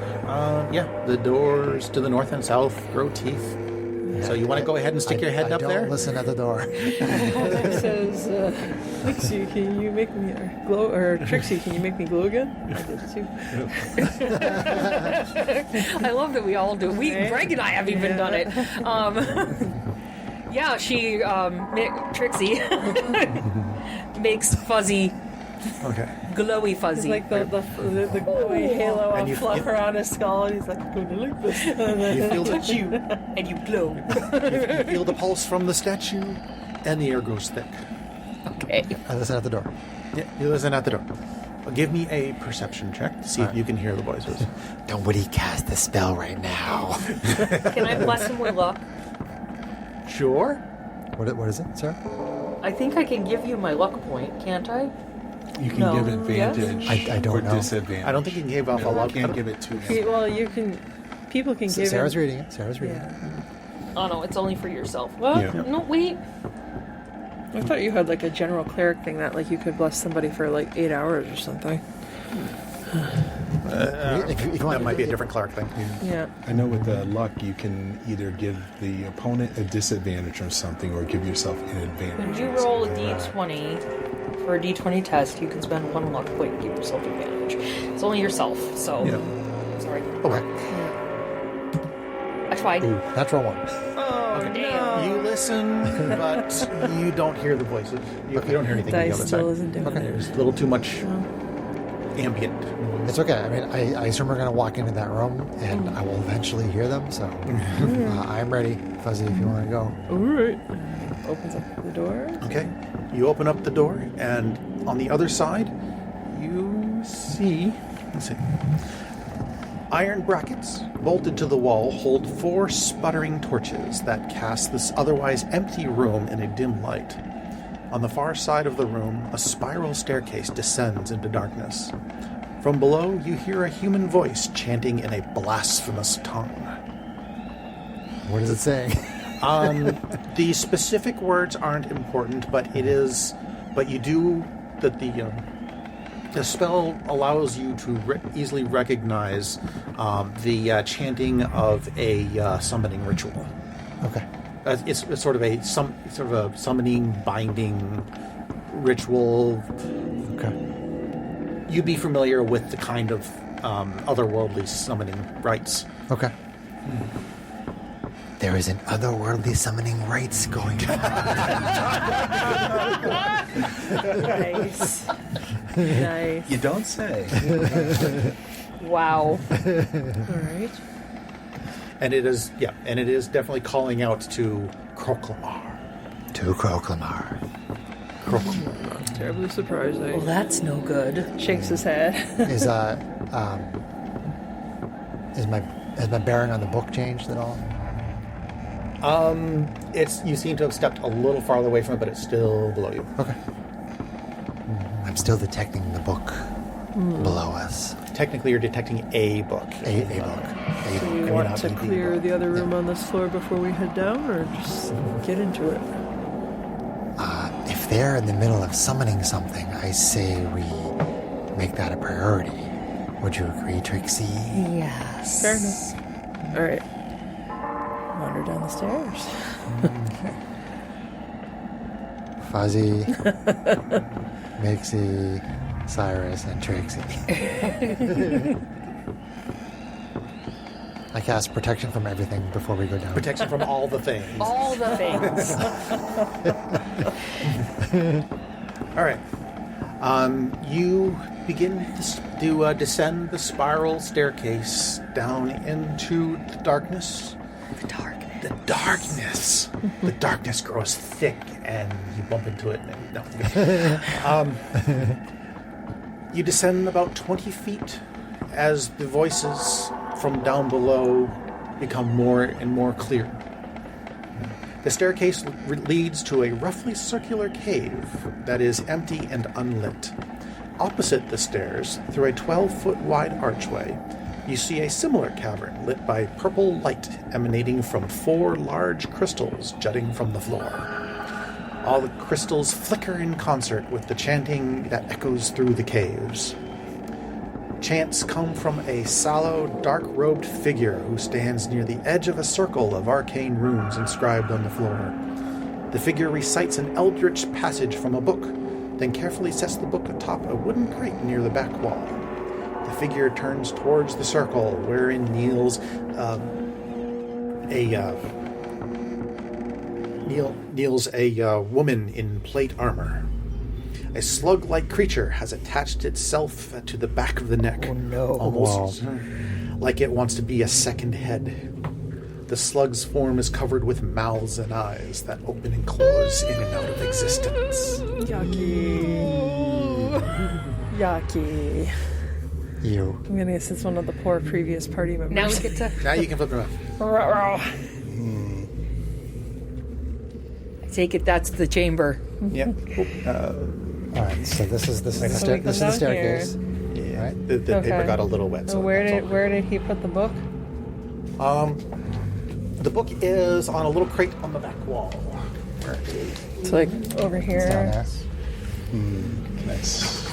the doors to the north and south grow teeth. So you want to go ahead and stick your head I up don't there? Listen at the door. It says, Trixie, can you make me glow? Or Trixie, can you make me glow again? I did too. I love that we all do. Greg and I have even done it. Yeah, Trixie makes Fuzzy Okay. glowy It's Fuzzy. like the glowy halo And of you fluff feel- around his skull, and he's like, I'm gonna like this. You feel the and you glow. you feel the pulse from the statue, and the air grows thick. Okay. I listen at the door. Yeah, you listen at the door. Give me a perception check to see if you can hear the voices. Nobody cast the spell right now. Can I bless him with luck? Sure. What is it, sir? I think I can give you my luck point, can't I? You can No. give advantage I don't or know. disadvantage. I don't think you can give off a You lot. can't give it to him. Well, people can give Sarah's him. reading it. Sarah's reading it. Yeah. Oh no, it's only for yourself. What? Yeah. No, wait. I thought you had like a general cleric thing that like you could bless somebody for like 8 hours or something. If you want That to- might be a different Clark thing. Yeah. I know with the luck, you can either give the opponent a disadvantage or something, or give yourself an advantage. When you roll a d20 for a d20 test, you can spend 1 luck point and give yourself advantage. It's only yourself, so. Yeah. Sorry. Okay. I tried. Ooh, natural one. Oh, damn. You listen, but you don't hear the voices. You don't hear anything on the Dice other still side. isn't doing it. There's a little too much ambient. It's okay. I mean, I assume we're going to walk into that room, and I will eventually hear them. So I'm ready, Fuzzy. If you want to go. All right. Opens up the door. Okay. You open up the door, and on the other side, you see. Let's see. Iron brackets bolted to the wall hold 4 sputtering torches that cast this otherwise empty room in a dim light. On the far side of the room, a spiral staircase descends into darkness. From below, you hear a human voice chanting in a blasphemous tongue. What is it saying? The specific words aren't important, but it is. But you do that the spell allows you to easily recognize the chanting of a summoning ritual. Okay. It's sort of a summoning binding ritual. Okay. You'd be familiar with the kind of otherworldly summoning rites. Okay. There is an otherworldly summoning rites going on. Nice. Nice. You don't say. Wow. All right. And it is definitely calling out to Kroklamar. To Kroklamar. Not terribly surprising. Well, that's no good. Shakes his head. Is my bearing on the book changed at all? You seem to have stepped a little farther away from it, but it's still below you. Okay. I'm still detecting the book below us. Technically, you're detecting a book. A book. Do we want to clear the other room on this floor before we head down, or just get into it? If they're in the middle of summoning something, I say we make that a priority. Would you agree, Trixie? Yes. Fair enough. All right. Wander down the stairs. Fuzzy, Mixie, Cyrus, and Trixie. I cast protection from everything before we go down. Protection from all the things. All the things. All right. You begin to descend the spiral staircase down into the darkness. The darkness. The darkness. The darkness grows thick, and you bump into it. You descend about 20 feet as the voices from down below become more and more clear. The staircase leads to a roughly circular cave that is empty and unlit. Opposite the stairs, through a 12-foot wide archway, you see a similar cavern lit by purple light emanating from 4 large crystals jutting from the floor. All the crystals flicker in concert with the chanting that echoes through the caves. Chants come from a sallow, dark-robed figure who stands near the edge of a circle of arcane runes inscribed on the floor. The figure recites an eldritch passage from a book, then carefully sets the book atop a wooden crate near the back wall. The figure turns towards the circle, wherein kneels a woman in plate armor. A slug-like creature has attached itself to the back of the neck. Oh, no. Almost like it wants to be a second head. The slug's form is covered with mouths and eyes that open and close in and out of existence. Yucky. Yucky. You. I'm gonna guess it's one of the poor previous party members. Now we get to. Now you can flip it around. I take it that's the chamber. Yep. All right, so this is the So we come down staircase. Yeah. Right. The paper Okay. got a little wet. So So where that's all. did he put the book? The book is on a little crate on the back wall. It's like over Down here. there. Nice.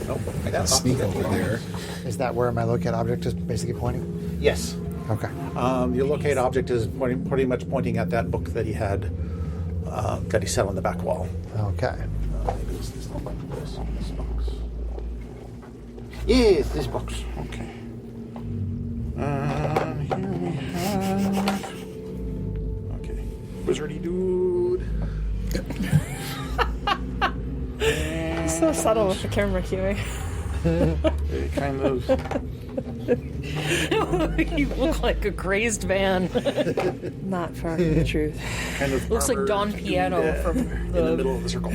Nope. I I got sneak over there. Is that where my locate object is basically pointing? Yes. Okay. Your locate object is pretty much pointing at that book that he had, that he set on the back wall. Okay. Maybe it's this box. Yes, this box. Okay. Here we have. Okay. Wizardy dude. So subtle with the camera cueing. It kind of. You look like a crazed man. Not far from the truth. Kind of Looks like armored Don dude, Piano from in the the. middle of the circle.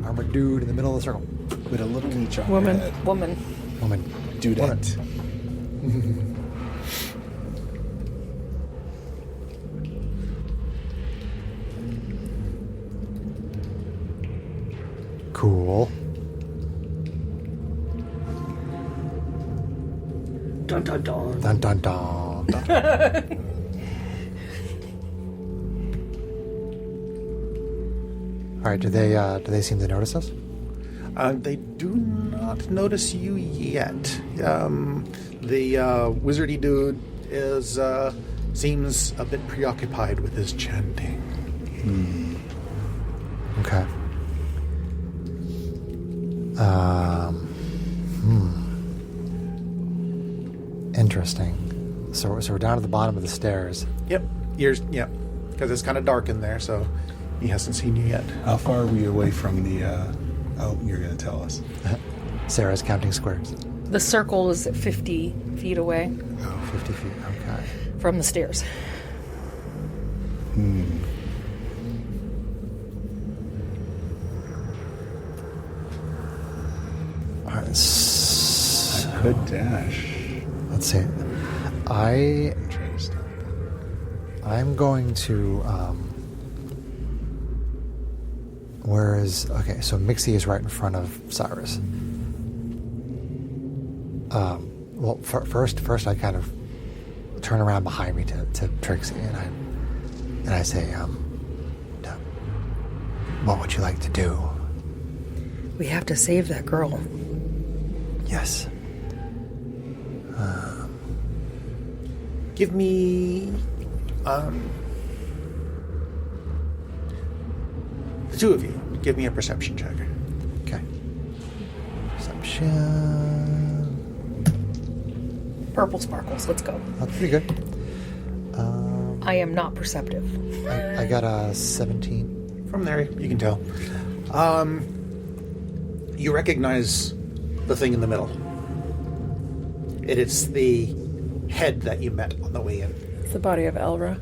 Armored dude in the middle of the circle. With a little niche on Woman. her head. Woman. Woman. Dudette. Cool. Dun dun dun. Dun dun dun. All right. Do they seem to notice us? They do not notice you yet. The wizardy dude seems a bit preoccupied with his chanting. Okay. Interesting. So we're down at the bottom of the stairs. Yep, yep, because it's kind of dark in there, so he hasn't seen you yet. How far are we away from the... Oh, you're going to tell us. Sarah's counting squares. The circle is 50 feet away 50 feet. Okay. from the stairs. All right. I could dash. Let's see. I'm trying to stop it. I'm going to Where is... Okay, so Mixie is right in front of Cyrus. Well, first I kind of turn around behind me to Trixie, and I say, what would you like to do? We have to save that girl. Yes. Give me... the two of you, give me a perception check. Okay. Perception... Purple sparkles. Let's go. That's pretty good. I am not perceptive. I got a 17. From there, you can tell. You recognize the thing in the middle. It is the head that you met on the way in. It's the body of Elra.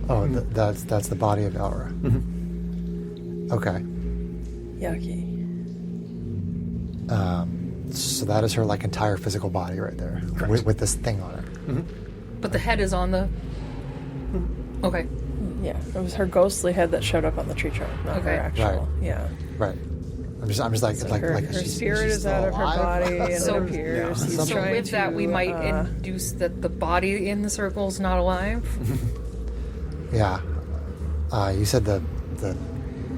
Oh, that's the body of Elra. Okay. Yucky. So that is her like entire physical body right there, with this thing on it. But the head is on the... Okay. Yeah, it was her ghostly head that showed up on the tree trunk, not Okay. her actual. Right. Yeah. Right. I'm just like So like her, like her she's spirit she's is still out of her alive? body and So- it appears. Yeah. He's So So trying with that, we to, might induce that the body in the circle is not alive. Yeah. You said the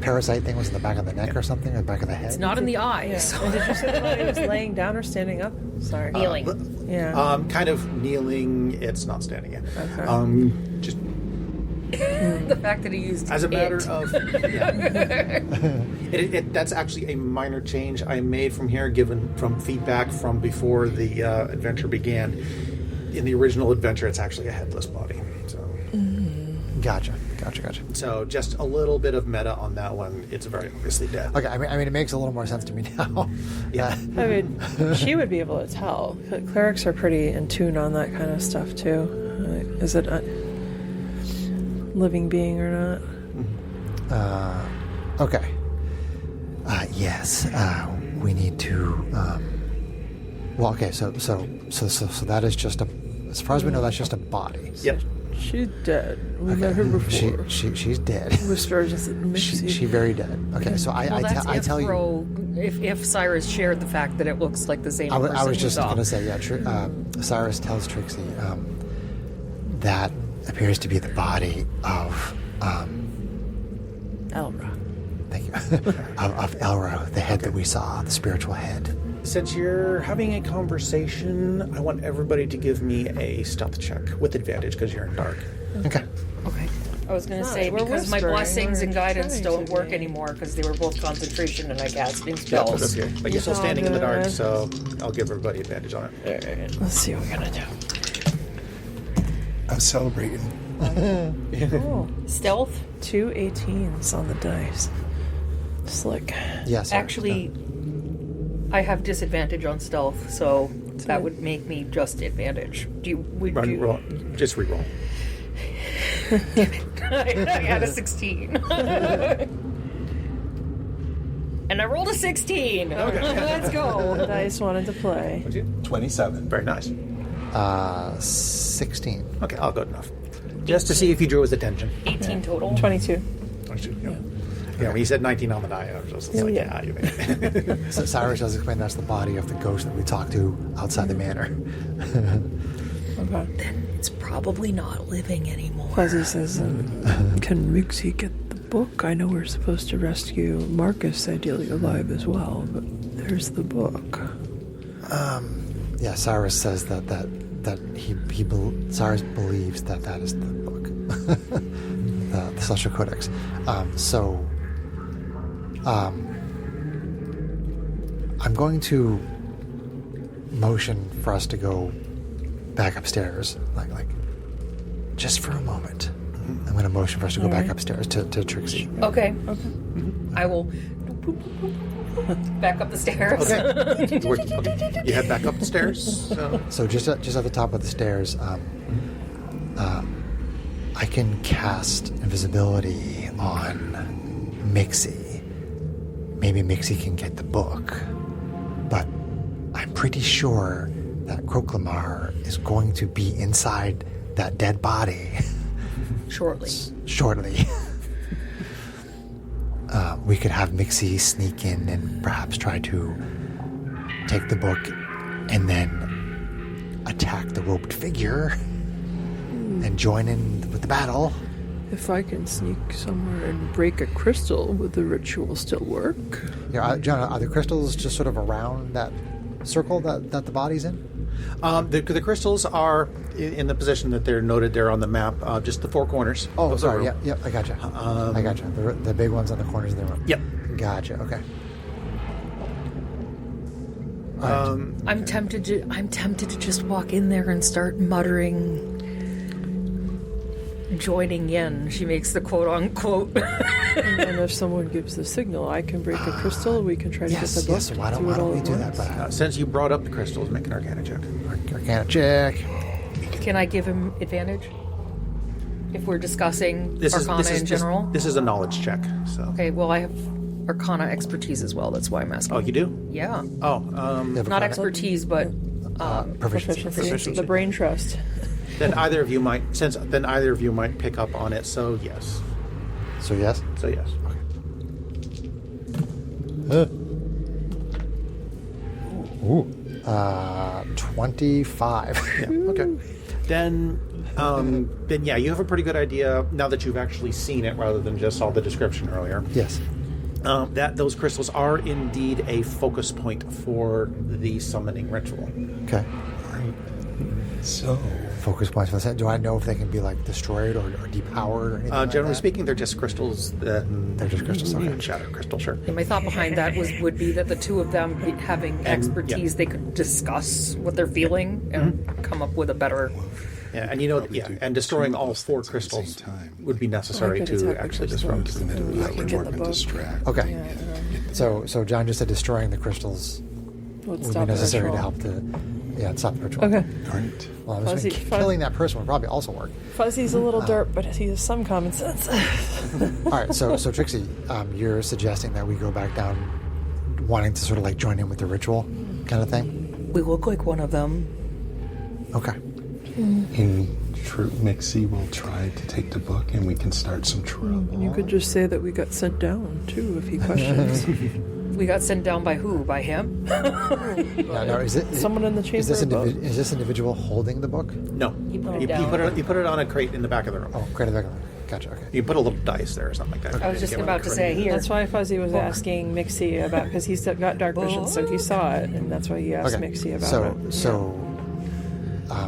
parasite thing was in the back of the neck or something, or the back of the head. It's not in the eye. Yeah. So. And did you say the body was laying down or standing up? Sorry. Kneeling. Yeah. Kind of kneeling. It's not standing yet. Okay. Just The fact that he used as a matter it. of... Yeah. That's actually a minor change I made from here, given from feedback from before the adventure began. In the original adventure, it's actually a headless body. So... Gotcha. So just a little bit of meta on that one. It's very obviously dead. Okay, I mean, it makes a little more sense to me now. Yeah. I mean, she would be able to tell. Clerics are pretty in tune on that kind of stuff, too. Is it a living being or not? Okay. Yes. We need to. Well, okay. So that is just a. As far as we know, that's just a body. Yep. She's dead. We met her before. She's dead. Whisper just She very dead. Okay, so Well, that's I tell you. If Cyrus shared the fact that it looks like the same I person was just we saw. going to say, yeah. Cyrus tells Trixie that appears to be the body of. Elra. Thank you. of Elra, the head that we saw, the spiritual head. Since you're having a conversation, I want everybody to give me a stealth check with advantage because you're in dark. Okay. Okay. I was going to Nice. say, We're because my whispering. blessings and We're guidance trying don't to work be. anymore because they were both concentration and I casting That's spells. okay. But you're still It's all standing in the dark, good. so I'll give everybody advantage on it. Alright, let's see what we're gonna do. I'm celebrating. Oh, Stealth? 2 18s on the dice. Slick. Yes. Actually, I have disadvantage on stealth, so that would make me just advantage. Roll. Just reroll. I had a 16. And I rolled a 16. Okay. Let's go. Dice wanted to play. 27. Very nice. 16. Okay, I'll good enough. Just to see if you drew his attention. 18 total. 22. Yeah, when you said 19 on the die, I was just like, Yeah. you made it. So Cyrus does explain that's the body of the ghost that we talked to outside the manor. Okay. It's probably not living anymore. Fuzzy says, can Mixie get the book? I know we're supposed to rescue Marcus, ideally alive as well, but there's the book. Yeah, Cyrus says that Cyrus believes that is the book, the Celestial Codex. I'm going to motion for us to go back upstairs, like just for a moment. I'm going to motion for us to go back upstairs to Trixie. Okay. I will back up the stairs. Okay. You head back up the stairs. So just at the top of the stairs, I can cast invisibility on Mixie. Maybe Mixie can get the book, but I'm pretty sure that Croclamar is going to be inside that dead body Shortly. shortly. we could have Mixie sneak in and perhaps try to take the book and then attack the roped figure and join in with the battle. If I can sneak somewhere and break a crystal, would the ritual still work? Yeah, John, are the crystals just sort of around that circle that the body's in? The crystals are in the position that they're noted there on the map, just the four corners. Oh, of the sorry. room. Yep, I gotcha. I gotcha. The big ones on the corners of the room. Yep. Gotcha. Okay. I'm tempted to just walk in there and start muttering, joining in. She makes the quote unquote. And if someone gives the signal, I can break a crystal. We can try to Yes, get the book. yes. Why do don't it all we at do that? once. But Since you brought up the crystals, make an Arcana check. Arcana check. Can I give him advantage if we're discussing Arcana in general? This is a knowledge check. So. Okay, well, I have Arcana expertise as well. That's why I'm asking. Oh, you do? Yeah. Oh, You have Not Arcana? expertise, but Proficiency. Proficiency. The brain trust. then either of you might pick up on it. So yes. So yes. So yes. Ooh. 25. Yeah. Okay. Then yeah, you have a pretty good idea now that you've actually seen it rather than just saw the description earlier. Yes. That those crystals are indeed a focus point for the summoning ritual. Okay. So, Focus points for the. Do I know if they can be like destroyed or depowered or anything like Generally that? speaking, they're just crystals. They're just crystals, okay. Shadow crystal, sure. and my thought behind that would be that the two of them having expertise, they could discuss what they're feeling and come up with a better. Yeah, and and destroying all four crystals would be necessary I could to attack a actually crystal. disrupt. I can get the book. Okay. Yeah, So John just said destroying the crystals would would stop be the necessary to ritual. help stop the ritual. Okay. Great. Well, I'm Fuzzy- assuming killing that person would probably also work. Fuzzy's a little dirt, but he has some common sense. All right. So Trixie, you're suggesting that we go back down, wanting to sort of like join in with the ritual, kind of thing. We look like one of them. Okay. In true Mixie will try to take the book and we can start some trouble. You could just say that we got sent down, too, if he questions. We got sent down by who? By him? No, is it Someone in the chamber Is this above. is this individual holding the book? No, You put it you down. put it on a crate in the back of the room. Oh, great. Gotcha. Okay. You put a little dice there or something like that. I was just Get on about the to crate. say, here. That's why Fuzzy was asking Mixie about, because he's got dark vision, so he saw it, and that's why he asked Okay. Mixie about it. So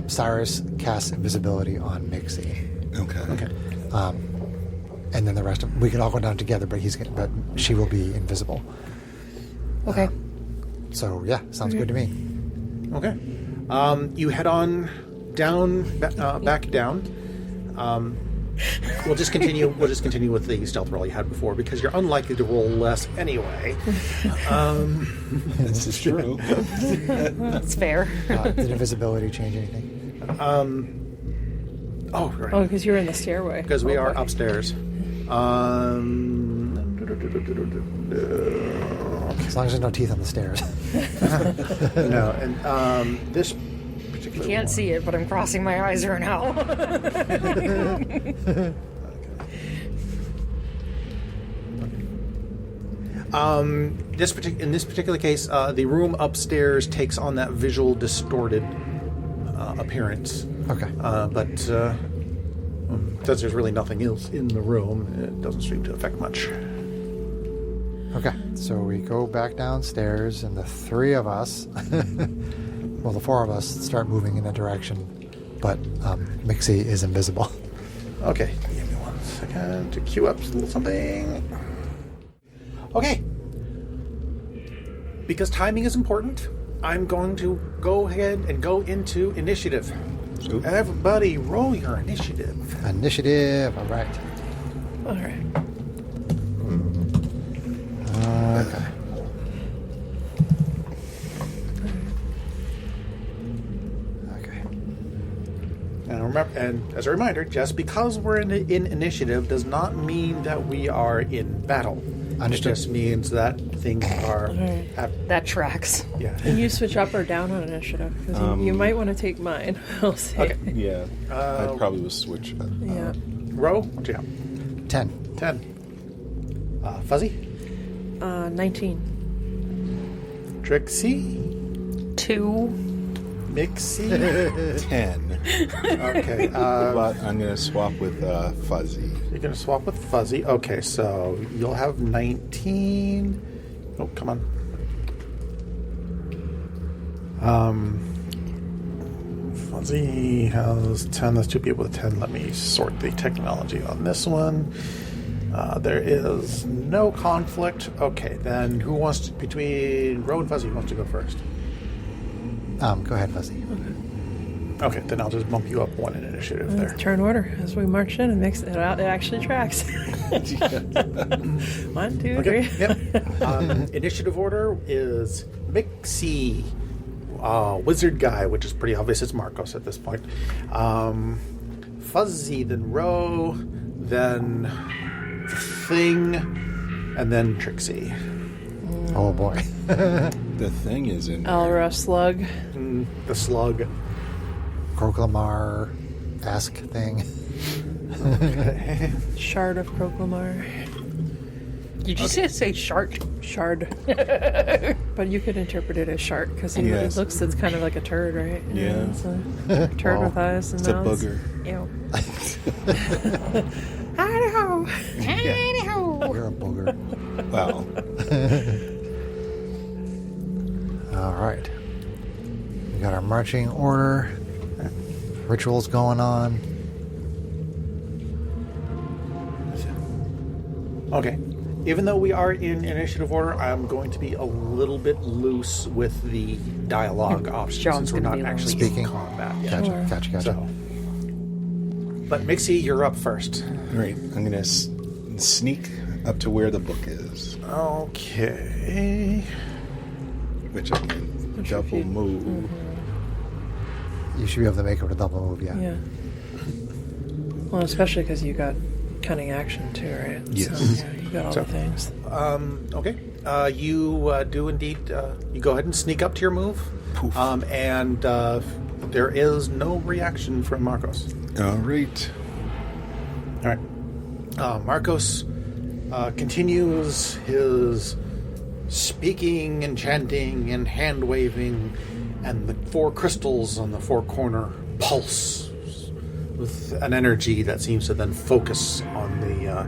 Cyrus casts invisibility on Mixie, Okay. and then the rest of we can all go down together, but she will be invisible. Okay. So yeah, sounds good to me. Okay. You head on down, back down. We'll just continue. We'll just continue with the stealth roll you had before because you're unlikely to roll less anyway. This is true. That's fair. Did invisibility change anything? Oh, right. Oh, because you're in the stairway. Because we are Okay. upstairs. As long as there's no teeth on the stairs. No, and this particular Can't see it, but I'm crossing my eyes right now. in this particular case, the room upstairs takes on that visual distorted appearance. Okay. But since there's really nothing else in the room, it doesn't seem to affect much. Okay. So we go back downstairs, and the three of us, well, the four of us, start moving in a direction, but Mixie is invisible. Okay, give me 1 second to queue up a little something. Okay. Because timing is important, I'm going to go ahead and go into initiative. Ooh. Everybody, roll your initiative. Initiative. All right. All right. Okay. Okay. And remember, and as a reminder, just because we're in initiative does not mean that we are in battle. Understood. It just means that things are. Alright. That tracks. Yeah. Can you switch up or down on initiative? Because you might want to take mine. I'll say. Okay. Yeah. I probably will switch. Yeah. Row. Yeah. 10. 10. Fuzzy. 19. Trixie? 2. Mixie? 10. Okay. But I'm going to swap with Fuzzy. You're going to swap with Fuzzy. Okay, so you'll have 19. Oh, come on. Fuzzy has 10. There's 2 people with 10. Let me sort the technology on this one. There is no conflict. Okay, then who wants to, between Ro and Fuzzy, who wants to go first? Go ahead, Fuzzy. Okay, then I'll just bump you up 1 in initiative there. Turn order as we march in and mix it out. It actually tracks. 1, 2, Okay, 3. yep. Initiative order is Mixie, Wizard Guy, which is pretty obvious. It's Marcos at this point. Fuzzy, then Ro, then Thing, and then Trixie. Oh boy. The thing is in there. Alra Slug. The Slug. Croclamar-esque thing. Shard of Croclamar. Did you say shark? Shard. But you could interpret it as shark because it Yes. looks it's kind of like a turd, right? Yeah. It's a turd with eyes and It's a mouths. booger. Ew. Idaho. You're a booger. Well, All right. We got our marching order. Rituals going on. Okay. Even though we are in initiative order, I'm going to be a little bit loose with the dialogue options John's since we're gonna not be actually Speaking. in combat yet. Gotcha, Sure. gotcha. So, but Mixie, you're up first. all right. I'm going to sneak up to where the book is, Okay. which I can double move. You should be able to make it with a double move, yeah. Yeah. Well, especially because you got cunning action too, right? Yes. So, yeah, you got all So- the things. Okay. You do indeed. You go ahead and sneak up to your move. Poof. And there is no reaction from Marcos. All right. All right. Marcos continues his speaking and chanting and hand waving, and the 4 crystals on the 4-corner pulse with an energy that seems to then focus on the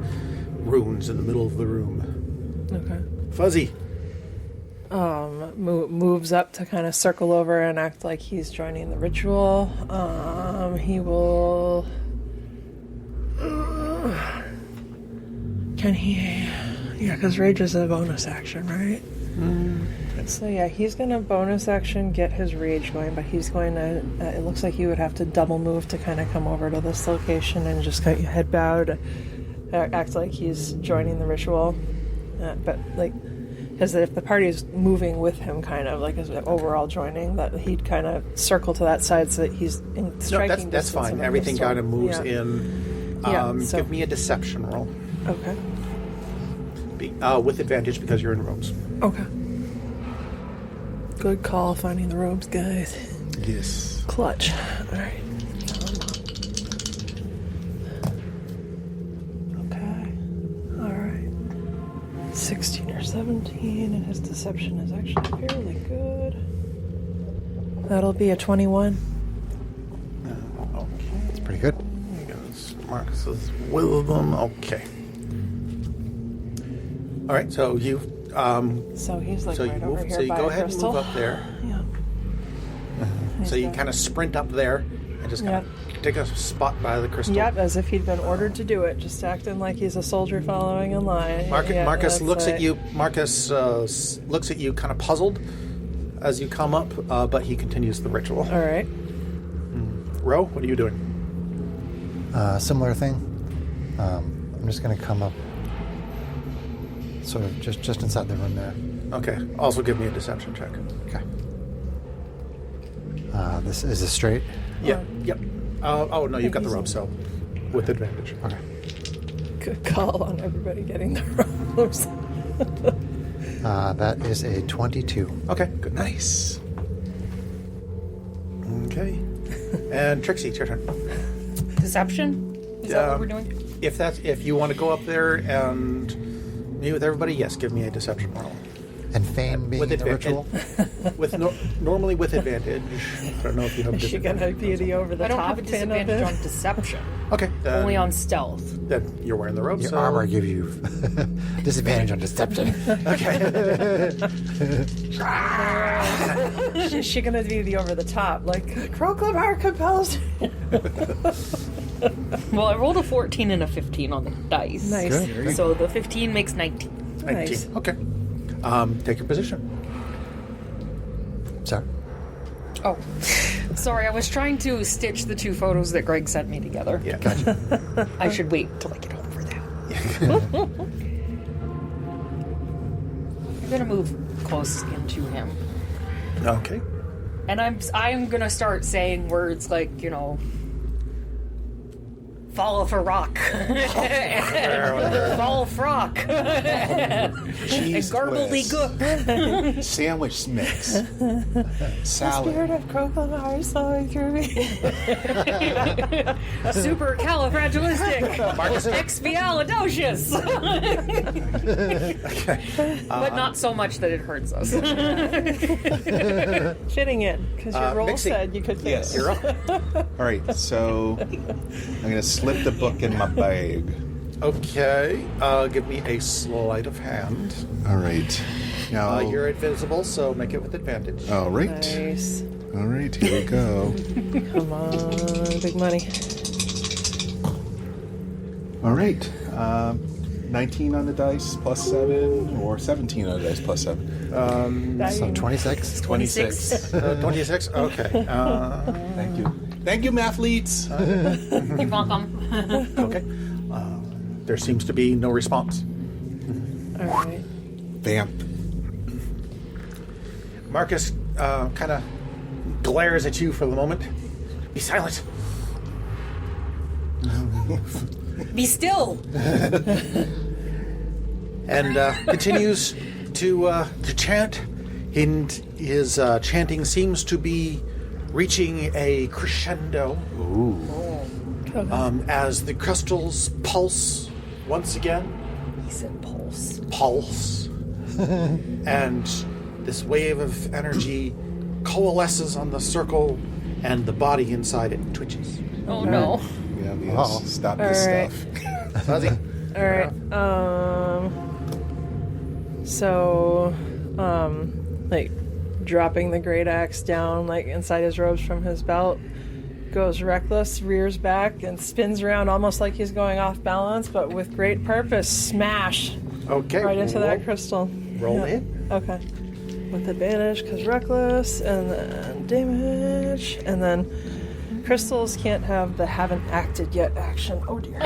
runes in the middle of the room. Okay. Fuzzy. Moves up to kind of circle over and act like he's joining the ritual. He will. Can he? Yeah, because rage is a bonus action, right? So yeah, he's gonna bonus action get his rage going, but he's going to. It looks like he would have to double move to kind of come over to this location and just got your head bowed, act like he's joining the ritual, but like. Because if the party is moving with him, kind of like as an overall joining, that he'd kind of circle to that side so that he's in No, striking that's distance fine. of him. Everything So, kind of moves yeah. in. Yeah, so- Give me a deception roll Okay. with advantage because you're in robes. Okay. Good call finding the robes, guys. Yes. Clutch. All right. Okay. All right. 16 or 17, and his deception is actually fairly good. That'll be a 21. Okay. It's pretty good. Because Marcus's wisdom. Okay. All right. So you. So he's like So right you over move. here So you by go a ahead crystal. and move up there. Yeah. So you kind of sprint up there and just kind of take a spot by the crystal. Yep, as if he'd been ordered to do it, just acting like he's a soldier following in line. Yeah, Marcus that's looks it. at you. Marcus looks at you, kind of puzzled, as you come up, but he continues the ritual. All right. Ro, what are you doing? Similar thing. I'm just going to come up sort of just inside the room there. Okay. Also, give me a deception check. Okay. This is a straight. Yep. Yep. Oh no, you've got the rope, so with advantage. Okay. Good call on everybody getting the robes. That is a 22. Okay. Good. Nice. Okay. And Trixie, it's your turn. Deception? Is that what we're doing? If you want to go up there and Me with everybody? Yes, give me a deception roll. And Fame being With in the advantage. ritual? Normally with advantage. I don't know if you have Is she disadvantage. gonna be the over the I don't top have a pin of disadvantage it? on deception. Okay. Only on stealth. Then you're wearing the robe. Your so armor gives you disadvantage on deception. Is she gonna be the over the top? Like, Croclamar compels. Well, I rolled a 14 and a 15 on the dice. Nice. Good. So the 15 makes 19. 19. Nice. Okay. Take your position. Sorry. Oh, sorry. I was trying to stitch the two photos that Greg sent me together. Yeah. Gotcha. I should wait till I get home for that. I'm gonna move close into him, Okay. and I'm gonna start saying words like, you know, fall off a rock, fall off rock, Cheese gobbledygook. Sandwich mix. Salad. Spirit of Croclamar is flowing through me. Supercalifragilistic, Marcus. expialidocious. But not so much that it hurts us. Fitting in, because your roll Mixing. said you could fit Yes. it. You're up. All right, so I'm going to slip the book in my bag. Okay. Give me a sleight of hand. All right. Now, You're invisible, so make it with advantage. all right. Nice. All right, here we go. Come on, big money. All right. 19 on the dice plus 7, or 17 on the dice plus 7. So 26? 26. 26? Okay. Thank you. Thank you, mathletes. You're welcome. Okay. There seems to be no response. All right. Vamp. Marcus kind of glares at you for the moment. Be silent. Be still. And continues to chant. And his chanting seems to be reaching a crescendo. As the crystals pulse once again. He said pulse. Pulse. And this wave of energy coalesces on the circle, and the body inside it twitches. Oh no. Yeah, we Uh-oh. stop All this right. stuff. Fuzzy. All right. So, like, dropping the great axe down, like, inside his robes from his belt, goes reckless, rears back, and spins around almost like he's going off balance, but with great purpose. Smash Okay. right into that crystal. Roll Yeah. it. Okay. With advantage, because reckless, and then damage, and then crystals can't have the haven't acted yet action. Oh dear.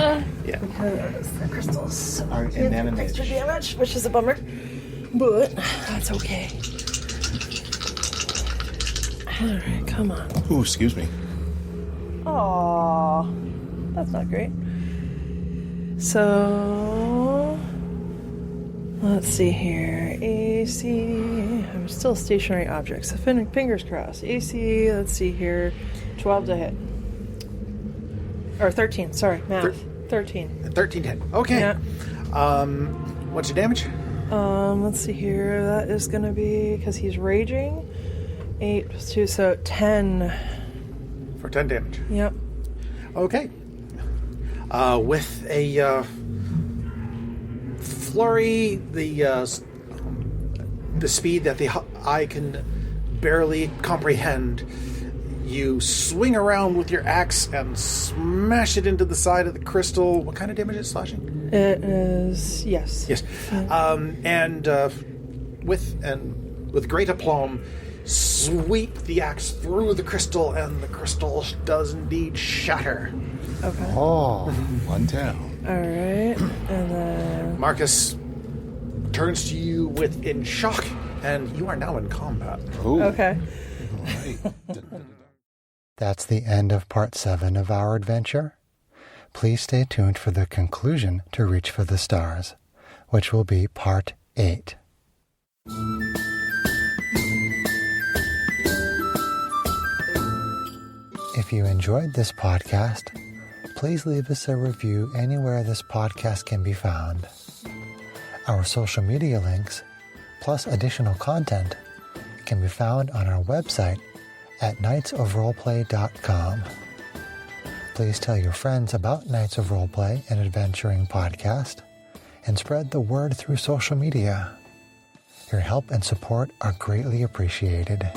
Yeah. Because the crystals Are can't do inanimate. extra damage, which is a bummer. But that's okay. Alright, come on. Ooh, excuse me. Aww. That's not great. So let's see here. AC. I'm still stationary objects. So fingers crossed. AC, let's see here. 12 to hit. Or 13, sorry, math. 13. 13 hit. Okay. Yeah. What's your damage? Let's see here. That is going to be, because he's raging, 8 plus 2, so 10. For 10 damage. Yep. Okay. With a flurry, the speed that the eye can barely comprehend, you swing around with your axe and smash it into the side of the crystal. What kind of damage is it slashing? It is, yes. Yes. And with great aplomb, sweep the axe through the crystal, and the crystal does indeed shatter. Okay. Oh, One down. All right. And then, Marcus turns to you in shock, and you are now in combat. Ooh. okay. Right. that's the end of part 7 of our adventure. Please stay tuned for the conclusion to Reach for the Stars, which will be part 8. If you enjoyed this podcast, please leave us a review anywhere this podcast can be found. Our social media links, plus additional content, can be found on our website at knightsofroleplay.com. Please tell your friends about Knights of Roleplay and Adventuring Podcast, and spread the word through social media. Your help and support are greatly appreciated.